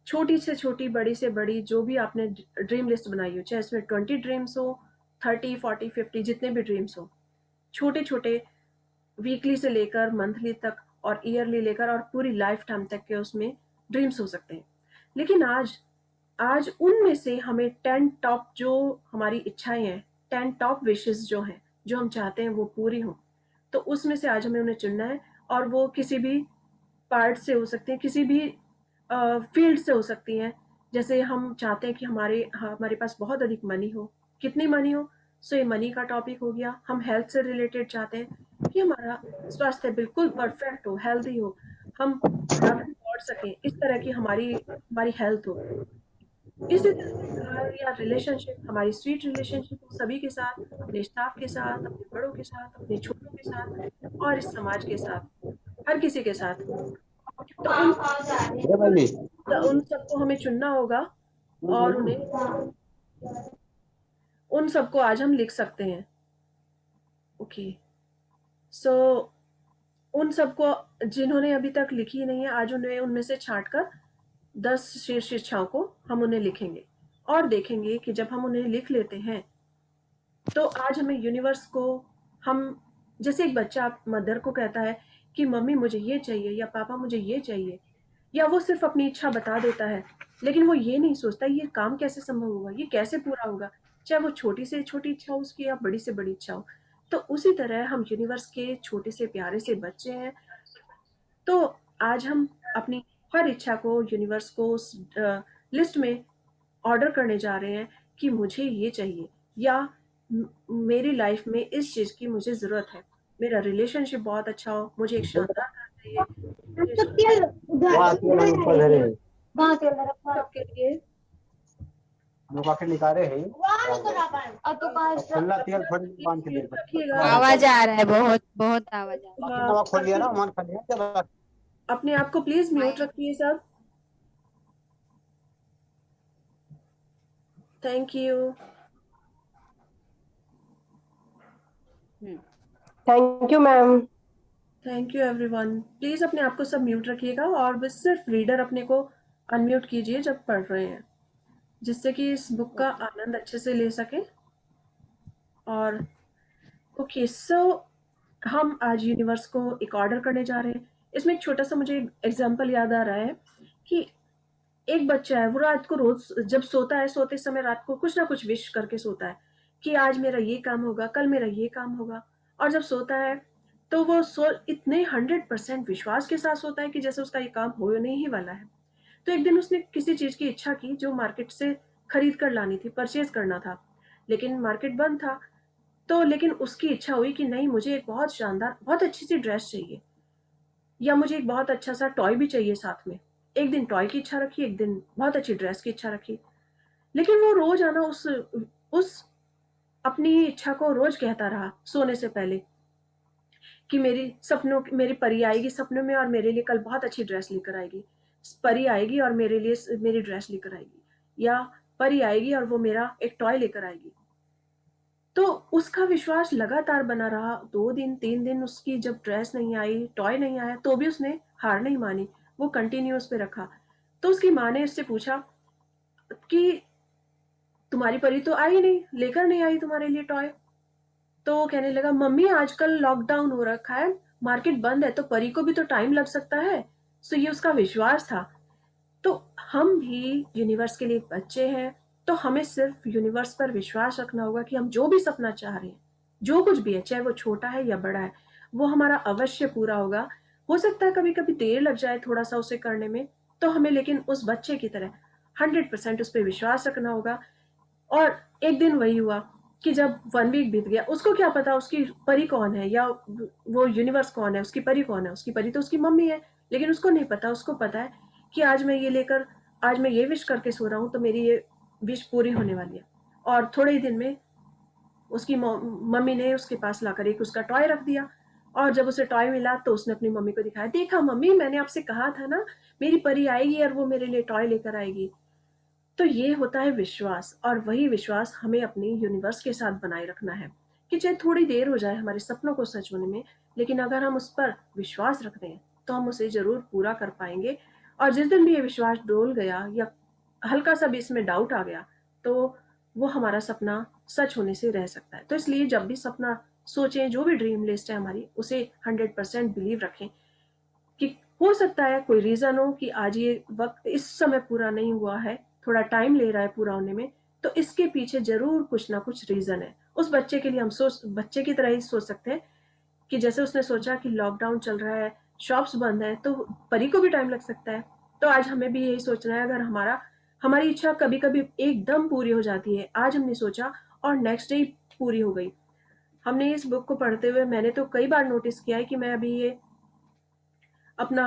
छोटी से छोटी, बड़ी से बड़ी जो भी आपने ड्रीम लिस्ट बनाई हो, चाहे उसमें 20 ड्रीम्स हो, 30, 40, 50 जितने भी ड्रीम्स हो। छोटे-छोटे वीकली से लेकर मंथली तक और ईयरली लेकर और पूरी लाइफ टाइम तक के उसमें ड्रीम्स हो सकते हैं। लेकिन आज आज उनमें से हमें 10 टॉप जो हमारी इच्छाएं हैं, 10 टॉप विशेस जो हैं, जो हम चाहते हैं वो पूरी हों, तो उसमें से आज हमें उन्हें चुनना है। और वो किसी भी पार्ट से हो सकती हैं, किसी भी फील्ड से हो सकती हैं। जैसे हम चाहते हैं कि हमारे पास बहुत अधिक मनी हो, कितनी मनी हो, सो ये मनी का टॉपिक हो गया। हम हेल्थ से रिलेटेड चाहते हैं कि हमारा स्वास्थ्य बिल्कुल परफेक्ट हो, हेल्दी हो, हम मैराथन दौड़ सकें, इस तरह की हमारी हमारी हेल्थ हो। इसी तरह से घर या रिलेशनशिप, हमारी स्वीट रिलेशनशिप हो सभी के साथ, अपने स्टाफ के साथ, अपने बड़ों के साथ, अपने छोटों के साथ और इस समाज के साथ, हर किसी के साथ। तो उन सबको हमें चुनना होगा और उन सबको आज हम लिख सकते हैं। ओके। सो उन सबको जिन्होंने अभी तक लिखी नहीं है, आज उन्हें उनमें से छाँट कर 10 शीर्ष इच्छाओं को हम उन्हें लिखेंगे और देखेंगे कि जब हम उन्हें लिख लेते हैं, तो आज हमें यूनिवर्स को हम जैसे एक बच्चा मदर को कहता है कि मम्मी मुझे ये चाहिए या पापा मुझे ये चाहिए, या वो सिर्फ अपनी इच्छा बता देता है, लेकिन वो ये नहीं सोचता ये काम कैसे संभव होगा, ये कैसे पूरा होगा, चाहे वो छोटी से छोटी इच्छा हो उसकी या बड़ी से बड़ी इच्छा हो। तो उसी तरह हम यूनिवर्स के छोटे से प्यारे से बच्चे हैं। तो आज हम अपनी हर इच्छा को यूनिवर्स को उस लिस्ट में ऑर्डर करने जा रहे हैं कि मुझे ये चाहिए, या मेरी लाइफ में इस चीज़ की मुझे ज़रूरत है। मेरा रिलेशनशिप बहुत अच्छा हो, मुझे एक शानदार घर चाहिए, मुझे सबके लिए रखिएगा। आवाज आ रहा है, बहुत बहुत आवाज आ रहा हाँ, अपने आप को प्लीज म्यूट रखिए सब। Thank you. है। Thank you ma'am. Thank you everyone. Please अपने आप को सब म्यूट रखिएगा और बस सिर्फ रीडर अपने को अनम्यूट कीजिए जब पढ़ रहे हैं, जिससे कि इस बुक का आनंद अच्छे से ले सकें। और ओके, सो हम आज यूनिवर्स को एक ऑर्डर करने जा रहे हैं। इसमें एक छोटा सा मुझे एग्जांपल याद आ रहा है कि एक बच्चा है, वो रात को रोज जब सोता है, सोते समय रात को कुछ ना कुछ विश करके सोता है कि आज मेरा ये काम होगा, कल मेरा ये काम होगा। और जब सोता है तो वो इतने 100% विश्वास के साथ सोता है कि जैसे उसका ये काम होने ही वाला है। तो एक दिन उसने किसी चीज की इच्छा की जो मार्केट से खरीद कर लानी थी, परचेज करना था, लेकिन मार्केट बंद था। तो लेकिन उसकी इच्छा हुई कि नहीं, मुझे एक बहुत शानदार, बहुत अच्छी सी ड्रेस चाहिए, या मुझे एक बहुत अच्छा सा टॉय भी चाहिए साथ में। एक दिन टॉय की इच्छा रखी, एक दिन बहुत अच्छी ड्रेस की इच्छा रखी। लेकिन वो रोज आना उस अपनी इच्छा को रोज कहता रहा सोने से पहले कि मेरी परी आएगी सपनों में और मेरे लिए कल बहुत अच्छी ड्रेस लेकर आएगी। परी आएगी और मेरे लिए मेरी ड्रेस लेकर आएगी, या परी आएगी और वो मेरा एक टॉय लेकर आएगी। तो उसका विश्वास लगातार बना रहा। 2 दिन 3 दिन उसकी जब ड्रेस नहीं आई, टॉय नहीं आया, तो भी उसने हार नहीं मानी, वो कंटिन्यू उस पे रखा। तो उसकी माँ ने उससे पूछा कि तुम्हारी परी तो आई नहीं, लेकर नहीं आई तुम्हारे लिए टॉय। तो वो कहने लगा मम्मी आजकल लॉकडाउन हो रखा है, मार्केट बंद है, तो परी को भी तो टाइम लग सकता है। सो ये उसका विश्वास था। तो हम भी यूनिवर्स के लिए एक बच्चे हैं, तो हमें सिर्फ यूनिवर्स पर विश्वास रखना होगा कि हम जो भी सपना चाह रहे हैं, जो कुछ भी है, चाहे वो छोटा है या बड़ा है, वो हमारा अवश्य पूरा होगा। हो सकता है कभी कभी देर लग जाए थोड़ा सा उसे करने में, तो हमें लेकिन उस बच्चे की तरह 100% उस पर विश्वास रखना होगा। और एक दिन वही हुआ कि जब 1 वीक बीत गया, उसको क्या पता उसकी परी कौन है या वो यूनिवर्स कौन है, उसकी परी कौन है। उसकी परी तो उसकी मम्मी है, लेकिन उसको नहीं पता। उसको पता है कि आज मैं ये विश करके सो रहा हूँ, तो मेरी ये विश पूरी होने वाली है। और थोड़े ही दिन में उसकी मम्मी ने उसके पास लाकर एक उसका टॉय रख दिया। और जब उसे टॉय मिला तो उसने अपनी मम्मी को दिखाया, देखा मम्मी, मैंने आपसे कहा था ना, मेरी परी आएगी और वो मेरे लिए टॉय लेकर आएगी। तो ये होता है विश्वास, और वही विश्वास हमें अपनी यूनिवर्स के साथ बनाए रखना है कि चाहे थोड़ी देर हो जाए हमारे सपनों को सच होने में, लेकिन अगर हम उस पर विश्वास रखते हैं तो हम उसे जरूर पूरा कर पाएंगे। और जिस दिन भी ये विश्वास डोल गया या हल्का सा भी इसमें डाउट आ गया, तो वो हमारा सपना सच होने से रह सकता है। तो इसलिए जब भी सपना सोचें, जो भी ड्रीम लिस्ट है हमारी, उसे 100% बिलीव रखें कि हो सकता है कोई रीजन हो कि आज ये वक्त इस समय पूरा नहीं हुआ है, थोड़ा टाइम ले रहा है पूरा होने में, तो इसके पीछे जरूर कुछ ना कुछ रीजन है। उस बच्चे के लिए हम सोच बच्चे की तरह ही सोच सकते हैं कि जैसे उसने सोचा कि लॉकडाउन चल रहा है, शॉप्स बंद है, तो परी को भी टाइम लग सकता है। तो आज हमें भी यही सोचना है। अगर हमारी इच्छा कभी कभी एकदम पूरी हो जाती है, आज हमने सोचा और नेक्स्ट डे पूरी हो गई। हमने इस बुक को पढ़ते हुए मैंने तो कई बार नोटिस किया है कि मैं अभी ये अपना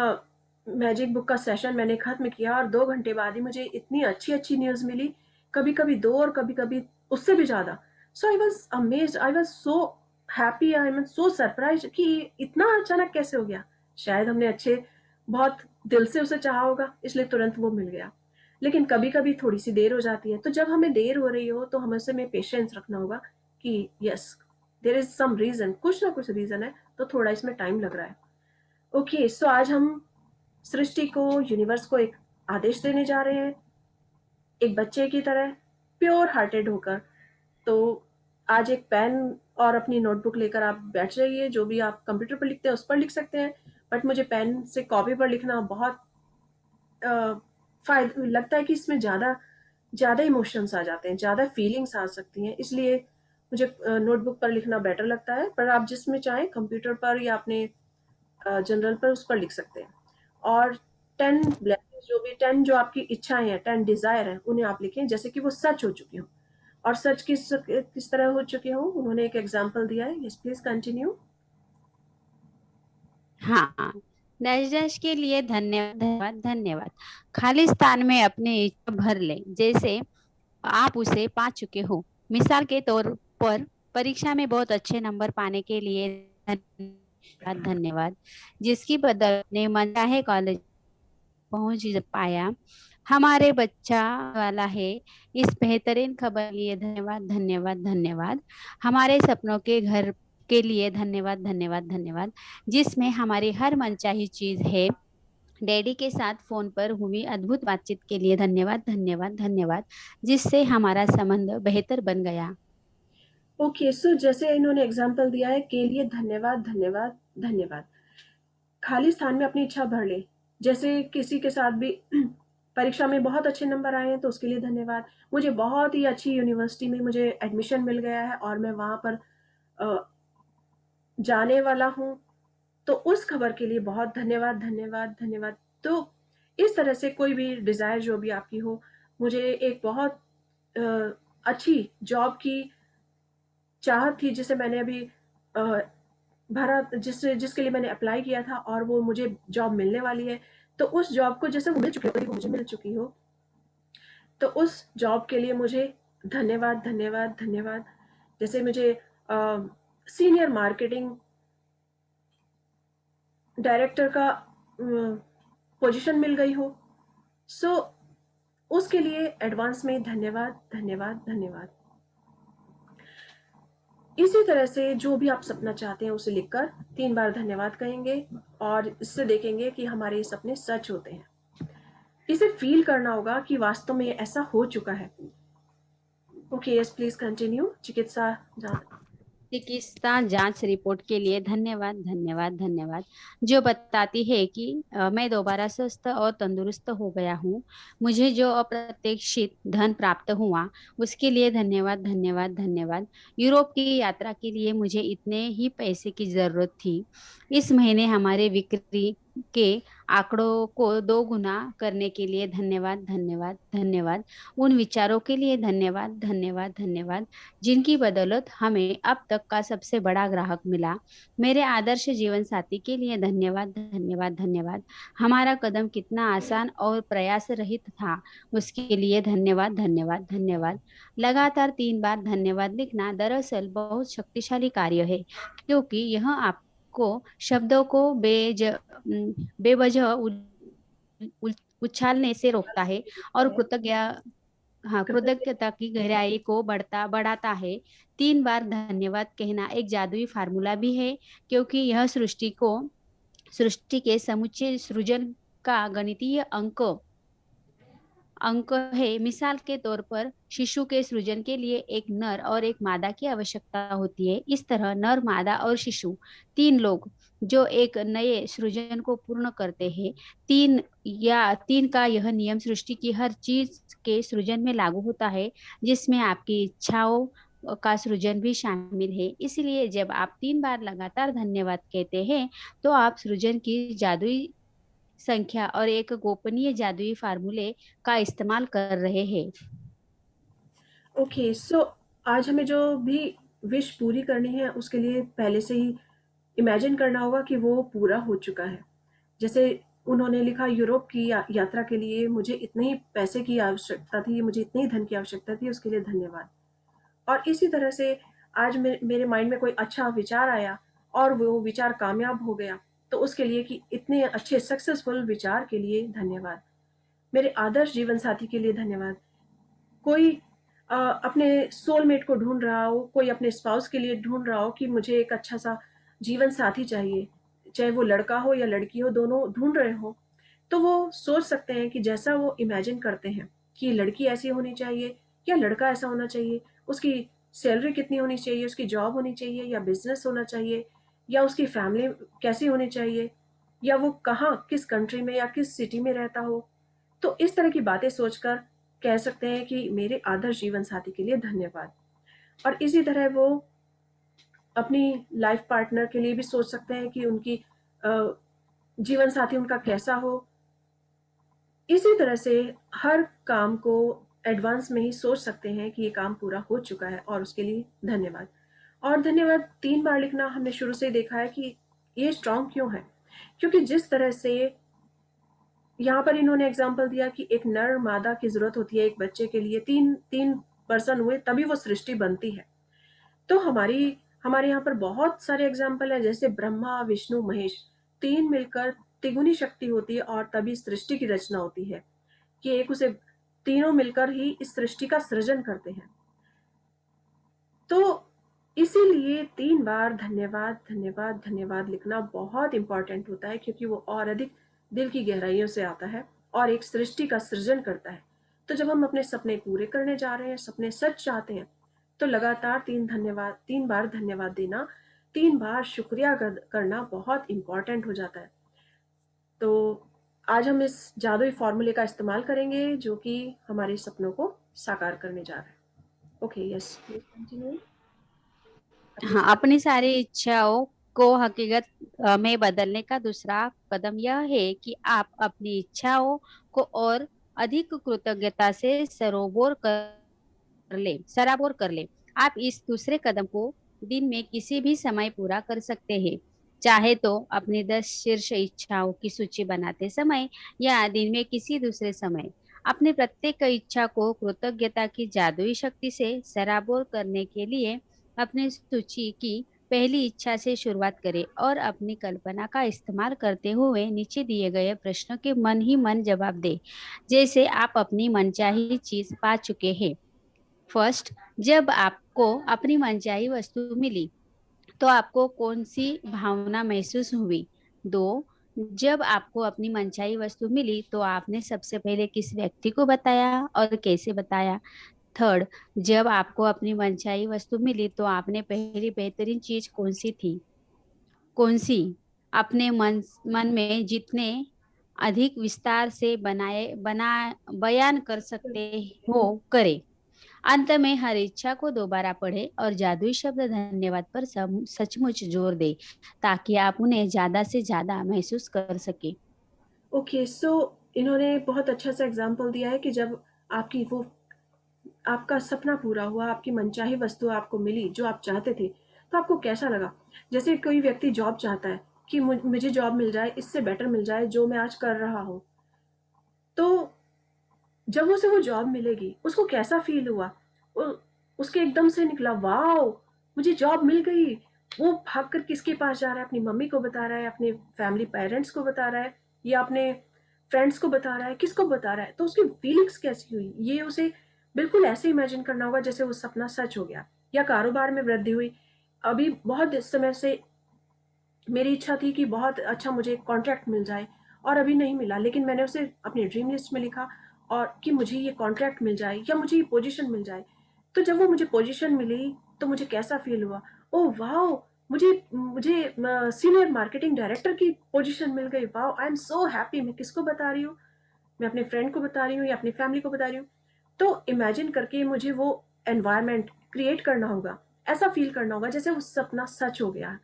मैजिक बुक का सेशन मैंने खत्म किया और 2 घंटे बाद ही मुझे इतनी अच्छी अच्छी न्यूज मिली, कभी कभी दो और कभी कभी उससे भी ज्यादा। So I was amazed, I was so happy, I am so surprise कि इतना अचानक कैसे हो गया। शायद हमने बहुत दिल से उसे चाहा होगा, इसलिए तुरंत वो मिल गया। लेकिन कभी कभी थोड़ी सी देर हो जाती है, तो जब हमें देर हो रही हो तो हमें उसे में पेशेंस रखना होगा कि yes, there is some reason, कुछ ना कुछ रीजन है, तो थोड़ा इसमें टाइम लग रहा है। ओके, सो आज हम सृष्टि को, यूनिवर्स को एक आदेश देने जा रहे हैं, एक बच्चे की तरह प्योर हार्टेड होकर। तो आज एक पेन और अपनी नोटबुक लेकर आप बैठ जाइए। जो भी आप कंप्यूटर पर लिखते हैं उस पर लिख सकते हैं, बट मुझे पेन से कॉपी पर लिखना बहुत फायदा लगता है कि इसमें ज़्यादा ज़्यादा इमोशंस आ जाते हैं, ज़्यादा फीलिंग्स आ सकती हैं, इसलिए मुझे नोटबुक पर लिखना बेटर लगता है। पर आप जिसमें चाहें, कंप्यूटर पर या अपने जनरल पर, उस पर लिख सकते हैं। और 10 ब्लेसिंग्स, जो भी 10 जो आपकी इच्छाएं हैं, 10 डिजायर हैं, उन्हें आप लिखें जैसे कि वो सच हो चुकी हो। और सच किस तरह हो चुके हो, उन्होंने एक एग्जांपल दिया है। Yes please continue. हाँ, डैश डैश के लिए धन्यवाद धन्यवाद धन्यवाद। खाली स्थान में अपनी इच्छा भर ले जैसे आप उसे पा चुके हो। मिसाल के तौर पर परीक्षा में बहुत अच्छे नंबर पाने के लिए धन्यवाद धन्यवाद। जिसकी बदौलत ने मनचाहे कॉलेज पहुंच पाया। हमारे बच्चा वाला है। इस बेहतरीन खबर के लिए धन्यवाद धन्यवाद धन्यवाद। हमारे सपनों के घर के लिए धन्यवाद धन्यवाद धन्यवाद। जिसमें हमारी हर मनचाही चीज है। डैडी के साथ फोन पर हुई अद्भुत बातचीत के लिए धन्यवाद धन्यवाद धन्यवाद। जिससे हमारा संबंध बेहतर बन गया। ओके, सो जैसे इन्होंने एग्जांपल दिया है, के लिए धन्यवाद धन्यवाद धन्यवाद। खाली स्थान में अपनी इच्छा भर ले, जैसे किसी के साथ भी परीक्षा में बहुत अच्छे नंबर आए हैं तो उसके लिए धन्यवाद। मुझे बहुत ही अच्छी यूनिवर्सिटी में मुझे एडमिशन मिल गया है और मैं वहां पर जाने वाला हूँ, तो उस खबर के लिए बहुत धन्यवाद धन्यवाद धन्यवाद। तो इस तरह से कोई भी डिजायर जो भी आपकी हो, मुझे एक बहुत अच्छी जॉब की चाहत थी जिसे मैंने अभी भरा, जिसके लिए मैंने अप्लाई किया था, और वो मुझे जॉब मिलने वाली है। तो उस जॉब को जैसे वो मिल चुकी हो, वो मुझे मिल चुकी हो, तो उस जॉब के लिए मुझे धन्यवाद धन्यवाद धन्यवाद। जैसे मुझे सीनियर मार्केटिंग डायरेक्टर का पोजीशन मिल गई हो, सो उसके लिए एडवांस में धन्यवाद धन्यवाद धन्यवाद। इसी तरह से जो भी आप सपना चाहते हैं उसे लिखकर 3 बार धन्यवाद कहेंगे और इससे देखेंगे कि हमारे ये सपने सच होते हैं। इसे फील करना होगा कि वास्तव में ये ऐसा हो चुका है। Okay, yes please continue. चिकित्सा जांच रिपोर्ट के लिए धन्यवाद धन्यवाद धन्यवाद, जो बताती है कि मैं दोबारा स्वस्थ और तंदुरुस्त हो गया हूँ। मुझे जो अप्रत्याशित धन प्राप्त हुआ उसके लिए धन्यवाद धन्यवाद धन्यवाद। यूरोप की यात्रा के लिए मुझे इतने ही पैसे की जरूरत थी। इस महीने हमारे बिक्री के आंकड़ों को 2 गुना करने के लिए धन्यवाद धन्यवाद धन्यवाद। उन विचारों के लिए धन्यवाद धन्यवाद धन्यवाद जिनकी बदौलत हमें अब तक का सबसे बड़ा ग्राहक मिला। मेरे आदर्श जीवन साथी के लिए धन्यवाद धन्यवाद धन्यवाद। हमारा कदम कितना आसान और प्रयास रहित था, उसके लिए धन्यवाद धन्यवाद धन्यवाद। लगातार 3 बार धन्यवाद लिखना दरअसल बहुत शक्तिशाली कार्य है, क्योंकि यह आपको शब्दों को बेवजह उछालने से रोकता है और कृतज्ञता की गहराई को बढ़ाता है। 3 बार धन्यवाद कहना एक जादुई फार्मूला भी है, क्योंकि यह सृष्टि के समुच्चय सृजन का गणितीय अंक है। मिसाल के तौर पर शिशु के सृजन के लिए एक नर और एक मादा की आवश्यकता होती है। इस तरह नर, मादा और शिशु 3 लोग जो एक नए सृजन को पूर्ण करते हैं। 3 का यह नियम सृष्टि की हर चीज के सृजन में लागू होता है, जिसमें आपकी इच्छाओं का सृजन भी शामिल है। इसलिए जब आप 3 बार लगातार धन्यवाद कहते हैं तो आप सृजन की जादुई संख्या और एक गोपनीय जादुई फार्मूले का इस्तेमाल कर रहे हैं। ओके, सो आज हमें जो भी विश पूरी करनी है उसके लिए पहले से ही इमेजिन करना होगा कि वो पूरा हो चुका है। जैसे उन्होंने लिखा, यूरोप की यात्रा के लिए मुझे इतने ही पैसे की आवश्यकता थी, मुझे इतने ही धन की आवश्यकता थी, उसके लिए धन्यवाद। और इसी तरह से आज मेरे माइंड में कोई अच्छा विचार आया और वो विचार कामयाब हो गया, तो उसके लिए कि इतने अच्छे सक्सेसफुल विचार के लिए धन्यवाद। मेरे आदर्श जीवन साथी के लिए धन्यवाद। कोई अपने सोलमेट को ढूंढ रहा हो, कोई अपने स्पाउस के लिए ढूंढ रहा हो कि मुझे एक अच्छा सा जीवन साथी चाहिए, चाहे वो लड़का हो या लड़की हो, दोनों ढूंढ रहे हो, तो वो सोच सकते हैं कि जैसा वो इमेजिन करते हैं कि लड़की ऐसी होनी चाहिए या लड़का ऐसा होना चाहिए, उसकी सैलरी कितनी होनी चाहिए, उसकी जॉब होनी चाहिए या बिजनेस होना चाहिए, या उसकी फैमिली कैसी होनी चाहिए, या वो कहाँ, किस कंट्री में या किस सिटी में रहता हो। तो इस तरह की बातें सोचकर कह सकते हैं कि मेरे आदर्श जीवन साथी के लिए धन्यवाद। और इसी तरह वो अपनी लाइफ पार्टनर के लिए भी सोच सकते हैं कि उनकी जीवन साथी उनका कैसा हो। इसी तरह से हर काम को एडवांस में ही सोच सकते हैं कि ये काम पूरा हो चुका है और उसके लिए धन्यवाद। और धन्यवाद 3 बार लिखना हमने शुरू से देखा है कि ये स्ट्रांग क्यों है, क्योंकि जिस तरह से यहाँ पर इन्होंने एग्जाम्पल दिया कि एक नर मादा की जरूरत होती है एक बच्चे के लिए, तीन पर्सन हुए तभी वो सृष्टि बनती है। तो हमारे यहाँ पर बहुत सारे एग्जाम्पल है, जैसे ब्रह्मा, विष्णु, महेश, 3 मिलकर तिगुनी शक्ति होती है और तभी सृष्टि की रचना होती है कि एक उसे तीनों मिलकर ही इस सृष्टि का सृजन करते हैं। तो इसीलिए 3 बार धन्यवाद धन्यवाद धन्यवाद लिखना बहुत इंपॉर्टेंट होता है, क्योंकि वो और अधिक दिल की गहराइयों से आता है और एक सृष्टि का सृजन करता है। तो जब हम अपने सपने पूरे करने जा रहे हैं, सपने सच चाहते हैं, तो लगातार 3 बार धन्यवाद देना, 3 बार शुक्रिया करना बहुत इंपॉर्टेंट हो जाता है। तो आज हम इस जादुई फॉर्मूले का इस्तेमाल करेंगे जो कि हमारे सपनों को साकार करने जा रहा है। Okay, yes please continue. हाँ, अपनी सारी इच्छाओं को हकीकत में बदलने का दूसरा कदम यह है कि आप अपनी इच्छाओं को और अधिक कृतज्ञता से सराबोर कर ले। आप इस दूसरे कदम को दिन में किसी भी समय पूरा कर सकते हैं, चाहे तो अपनी 10 शीर्ष इच्छाओं की सूची बनाते समय या दिन में किसी दूसरे समय। अपनी प्रत्येक इच्छा को कृतज्ञता की जादुई शक्ति से सराबोर करने के लिए अपनी सूची की पहली इच्छा से शुरुआत करें और अपनी कल्पना का इस्तेमाल करते हुए नीचे दिए गए प्रश्नों के मन ही मन जवाब दें, जैसे आप अपनी मनचाही चीज पा चुके हैं। फर्स्ट, जब आपको अपनी मनचाही वस्तु मिली तो आपको कौन सी भावना महसूस हुई? 2. जब आपको अपनी मनचाही वस्तु मिली तो आपने सबसे पहले किस व्यक्ति को बताया और कैसे बताया? 3. जब आपको अपनी मनचाही वस्तु मिली तो आपने पहली बेहतरीन चीज कौन सी थी? कौन सी? अपने मन में जितने अधिक विस्तार से बयान कर सकते हो करें। अंत में हर इच्छा को दोबारा पढ़े और जादुई शब्द धन्यवाद पर सचमुच जोर दे ताकि आप उन्हें ज्यादा से ज्यादा महसूस कर सके। ओके, सो इन्होंने बहुत अच्छा सा एग्जाम्पल दिया है कि जब आपकी वो आपका सपना पूरा हुआ, आपकी मनचाही वस्तु आपको मिली जो आप चाहते थे, तो आपको कैसा लगा? जैसे कोई व्यक्ति जॉब चाहता है कि मुझे जॉब मिल जाए, इससे बेटर मिल जाए जो मैं आज कर रहा हूँ। तो जब उसे वो जॉब मिलेगी, उसको कैसा फील हुआ? उ उसके एकदम से निकला, "वॉव! मुझे जॉब मिल गई।" वो भागकर किसके पास जा रहा है? अपनी मम्मी को बता रहा है, अपने फैमिली पेरेंट्स को बता रहा है या अपने फ्रेंड्स को बता रहा है, किसको बता रहा है? तो उसकी फीलिंग्स कैसी हुई? ये उसे बिल्कुल ऐसे इमेजिन करना होगा जैसे वो सपना सच हो गया। या कारोबार में वृद्धि हुई। अभी बहुत समय से मेरी इच्छा थी कि बहुत अच्छा मुझे कॉन्ट्रैक्ट मिल जाए और अभी नहीं मिला, लेकिन मैंने उसे अपनी ड्रीम लिस्ट में लिखा और कि मुझे ये कॉन्ट्रैक्ट मिल जाए या मुझे ये पोजीशन मिल जाए। तो जब वो मुझे पोजीशन मिली तो मुझे कैसा फील हुआ? Oh wow! मुझे मुझे सीनियर मार्केटिंग डायरेक्टर की पोजीशन मिल गई। Wow! I am so happy. मैं किसको बता रही हूँ? मैं अपने फ्रेंड को बता रही हूँ या अपनी फैमिली को बता रही हूँ। तो इमेजिन करके मुझे वो एनवायरनमेंट क्रिएट करना होगा, ऐसा फील करना होगा जैसे वो सपना सच हो गया।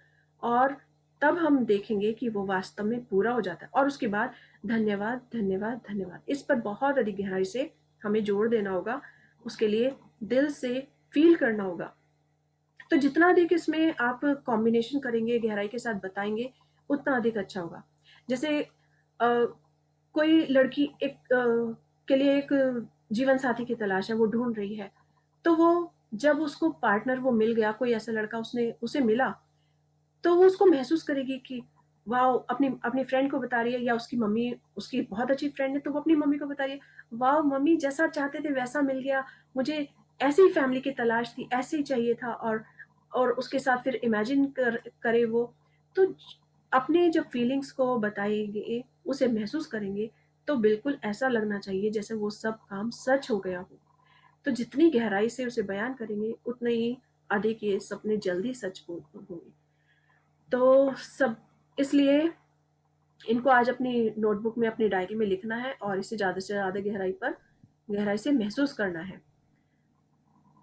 और तब हम देखेंगे कि वो वास्तव में पूरा हो जाता है और उसके बाद धन्यवाद, धन्यवाद, धन्यवाद, इस पर बहुत अधिक गहराई से हमें जोर देना होगा, उसके लिए दिल से फील करना होगा। तो जितना अधिक इसमें आप कॉम्बिनेशन करेंगे, गहराई के साथ बताएंगे, उतना अधिक अच्छा होगा। जैसे कोई लड़की के लिए एक जीवन साथी की तलाश है, वो ढूंढ रही है। तो वो जब उसको पार्टनर वो मिल गया, कोई ऐसा लड़का उसने उसे मिला, तो वो उसको महसूस करेगी कि वाओ! अपनी अपनी फ्रेंड को बता रही है या उसकी मम्मी, उसकी बहुत अच्छी फ्रेंड है तो वो अपनी मम्मी को बता रही है, वाओ मम्मी, जैसा चाहते थे वैसा मिल गया, मुझे ऐसी ही फैमिली की तलाश थी, ऐसे ही चाहिए था। और उसके साथ फिर इमेजिन करे वो। तो अपने जब फीलिंग्स को बताएंगे, उसे महसूस करेंगे, तो बिल्कुल ऐसा लगना चाहिए जैसे वो सब काम सच हो गया हो। तो जितनी गहराई से उसे बयान करेंगे, उतने ही अधिक ये सपने जल्दी सच होंगे। तो सब इसलिए इनको आज अपनी नोटबुक में, अपनी डायरी में लिखना है और इसे ज़्यादा से ज़्यादा गहराई से महसूस करना है।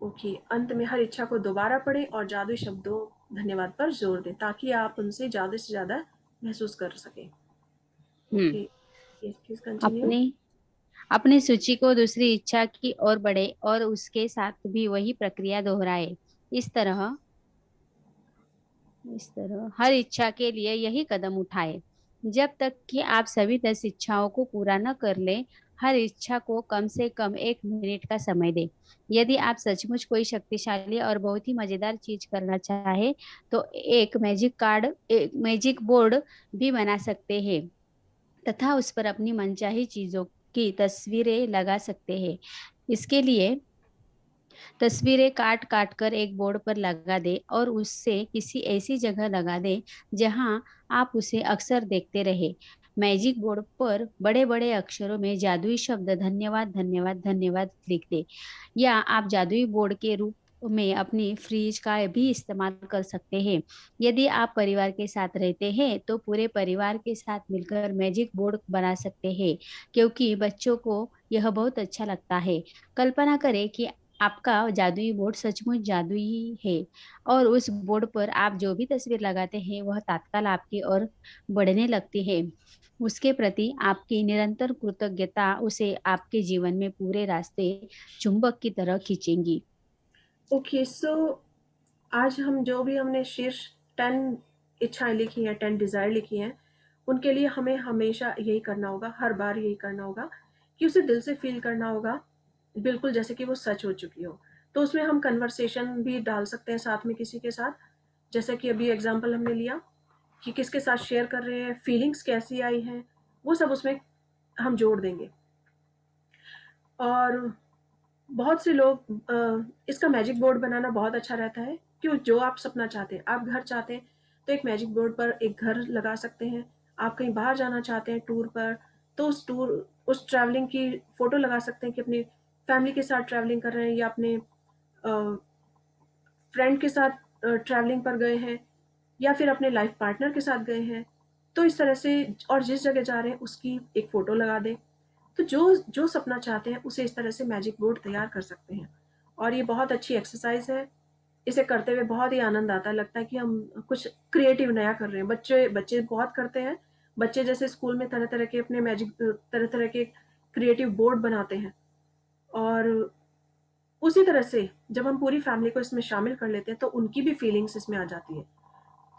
ओके, अंत में हर इच्छा को दोबारा पढ़ें और जादुई शब्दों धन्यवाद पर जोर दें ताकि आप उनसे ज़्यादा से ज़्यादा महसूस कर सकें। हम्म ओके, यस प्लीज कंटिन्यू। अपने अपनी सूची को दूसरी इच्छा की ओर बढ़े और उसके साथ भी वही प्रक्रिया दोहराए। इस तरह इस तरह हर इच्छा के लिए यही कदम उठाए जब तक कि आप सभी 10 इच्छाओं को पूरा न कर लें। हर इच्छा को कम से कम 1 मिनट का समय दें। यदि आप सचमुच कोई शक्तिशाली और बहुत ही मजेदार चीज करना चाहे तो एक मैजिक बोर्ड भी बना सकते हैं तथा उस पर अपनी मनचाही चीजों की तस्वीरें लगा सकते हैं। इसके लिए तस्वीरें काट काट कर एक बोर्ड पर लगा दे और उससे किसी ऐसी जगह लगा दे जहां आप उसे अक्सर देखते रहे। मैजिक बोर्ड पर बड़े बड़े अक्षरों में जादुई शब्द धन्यवाद धन्यवाद धन्यवाद लिख दे। या आप जादुई बोर्ड के रूप में अपनी फ्रिज का भी इस्तेमाल कर सकते हैं। यदि आप परिवार के साथ रहते हैं तो पूरे परिवार के साथ मिलकर मैजिक बोर्ड बना सकते हैं क्योंकि बच्चों को यह बहुत अच्छा लगता है। कल्पना करें कि आपका जादुई बोर्ड सचमुच जादुई है और उस बोर्ड पर आप जो भी तस्वीर लगाते हैं वह तत्काल आपकी ओर बढ़ने लगती है। उसके प्रति आपकी निरंतर कृतज्ञता उसे आपके जीवन में पूरे रास्ते चुंबक की तरह खींचेंगी। ओके, सो आज हम जो भी हमने शीर्ष 10 इच्छाएं लिखी हैं, 10 डिज़ायर लिखी हैं, उनके लिए हमें हमेशा यही करना होगा, हर बार यही करना होगा कि उसे दिल से फील करना होगा, बिल्कुल जैसे कि वो सच हो चुकी हो। तो उसमें हम कन्वर्सेशन भी डाल सकते हैं साथ में किसी के साथ, जैसे कि अभी एग्जांपल हमने लिया कि किसके साथ शेयर कर रहे हैं, फीलिंग्स कैसी आई हैं, वो सब उसमें हम जोड़ देंगे। और बहुत से लोग इसका मैजिक बोर्ड बनाना बहुत अच्छा रहता है। क्यों, जो आप सपना चाहते हैं, आप घर चाहते हैं तो एक मैजिक बोर्ड पर एक घर लगा सकते हैं। आप कहीं बाहर जाना चाहते हैं टूर पर, तो उस ट्रैवलिंग की फोटो लगा सकते हैं कि अपनी फैमिली के साथ ट्रैवलिंग कर रहे हैं या अपने फ्रेंड के साथ ट्रैवलिंग पर गए हैं या फिर अपने लाइफ पार्टनर के साथ गए हैं। तो इस तरह से, और जिस जगह जा रहे हैं उसकी एक फोटो लगा दें। तो जो जो सपना चाहते हैं उसे इस तरह से मैजिक बोर्ड तैयार कर सकते हैं। और ये बहुत अच्छी एक्सरसाइज है। इसे करते हुए बहुत ही आनंद आता है, लगता है कि हम कुछ क्रिएटिव नया कर रहे हैं। बच्चे बच्चे बहुत करते हैं। बच्चे जैसे स्कूल में तरह तरह के अपने मैजिक, तरह तरह के क्रिएटिव बोर्ड बनाते हैं। और उसी तरह से जब हम पूरी फैमिली को इसमें शामिल कर लेते हैं तो उनकी भी फीलिंग्स इसमें आ जाती है।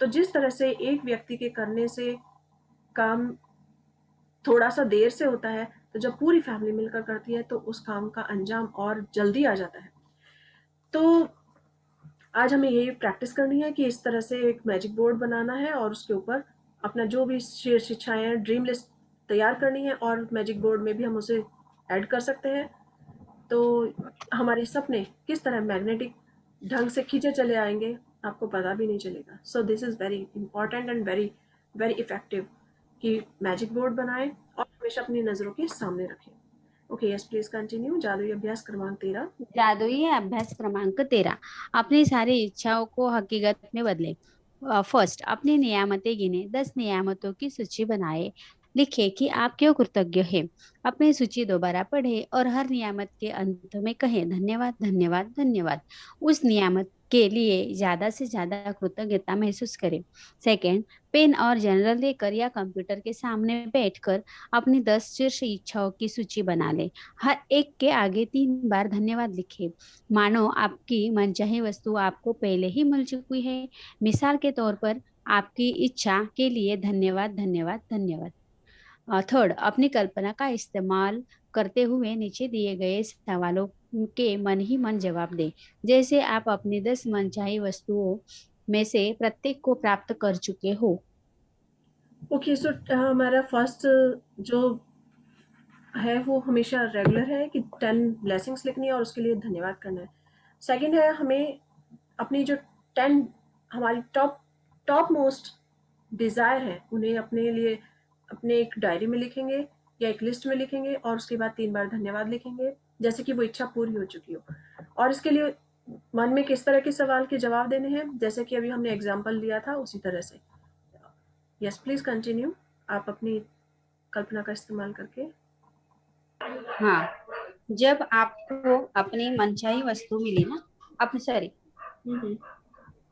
तो जिस तरह से एक व्यक्ति के करने से काम थोड़ा सा देर से होता है, तो जब पूरी फैमिली मिलकर करती है तो उस काम का अंजाम और जल्दी आ जाता है। तो आज हमें यही प्रैक्टिस करनी है कि इस तरह से एक मैजिक बोर्ड बनाना है और उसके ऊपर अपना जो भी शिक्षाएं हैं, ड्रीम लिस्ट तैयार करनी है, और मैजिक बोर्ड में भी हम उसे ऐड कर सकते हैं। तो हमारे सपने किस तरह मैग्नेटिक ढंग से खींचे चले आएंगे, आपको पता भी नहीं चलेगा। सो this is very important and very very effective कि मैजिक बोर्ड बनाएं और हमेशा अपनी नज़रों के सामने रखें। Okay, yes please continue. जादुई अभ्यास क्रमांक 13। जादुई अभ्यास क्रमांक 13। अपनी सारी इच्छाओं को हकीकत में बदले। फर्स्ट, अपनी नियामतें गिने। 10 नियामतों की सूची बनाए। लिखे कि आप क्यों कृतज्ञ हैं। अपनी सूची दोबारा पढ़े और हर नियामत के अंत में कहें धन्यवाद धन्यवाद धन्यवाद। उस नियामत के लिए ज्यादा से ज्यादा कृतज्ञता महसूस करें। सेकेंड, पेन और जनरल लेकर या कंप्यूटर के सामने बैठकर अपनी 10 शीर्ष इच्छाओं की सूची बना लें। हर एक के आगे 3 बार धन्यवाद लिखें, मानो आपकी मनचाही वस्तु आपको पहले ही मिल चुकी है। मिसाल के तौर पर, आपकी इच्छा के लिए धन्यवाद धन्यवाद धन्यवाद। थर्ड, अपनी कल्पना का इस्तेमाल करते हुए नीचे दिए गए सवालों के मन ही मन जवाब दें। जैसे आप अपनी 10 मनचाही वस्तुओं में से प्रत्येक को प्राप्त कर चुके हो। ओके, सो हमारा फर्स्ट जो है वो हमेशा रेगुलर है कि 10 ब्लेसिंग्स लिखनी है और उसके लिए धन्यवाद करना है। सेकंड है, हमें अपनी जो 10 हमारी टॉप टॉप मोस्ट डिज़ायर है उन्हें अपने लिए अपने एक डायरी में लिखेंगे या एक लिस्ट में लिखेंगे और उसके बाद 3 बार धन्यवाद लिखेंगे, जैसे कि वो इच्छा पूरी हो चुकी हो। और इसके लिए मन में किस तरह के सवाल के जवाब देने हैं, जैसे कि अभी हमने एग्जाम्पल लिया था उसी तरह से। यस प्लीज कंटिन्यू, आप अपनी कल्पना का इस्तेमाल करके। हाँ, जब आपको अपनी मनचाही वस्तु मिली ना, आप सॉरी, हम्म।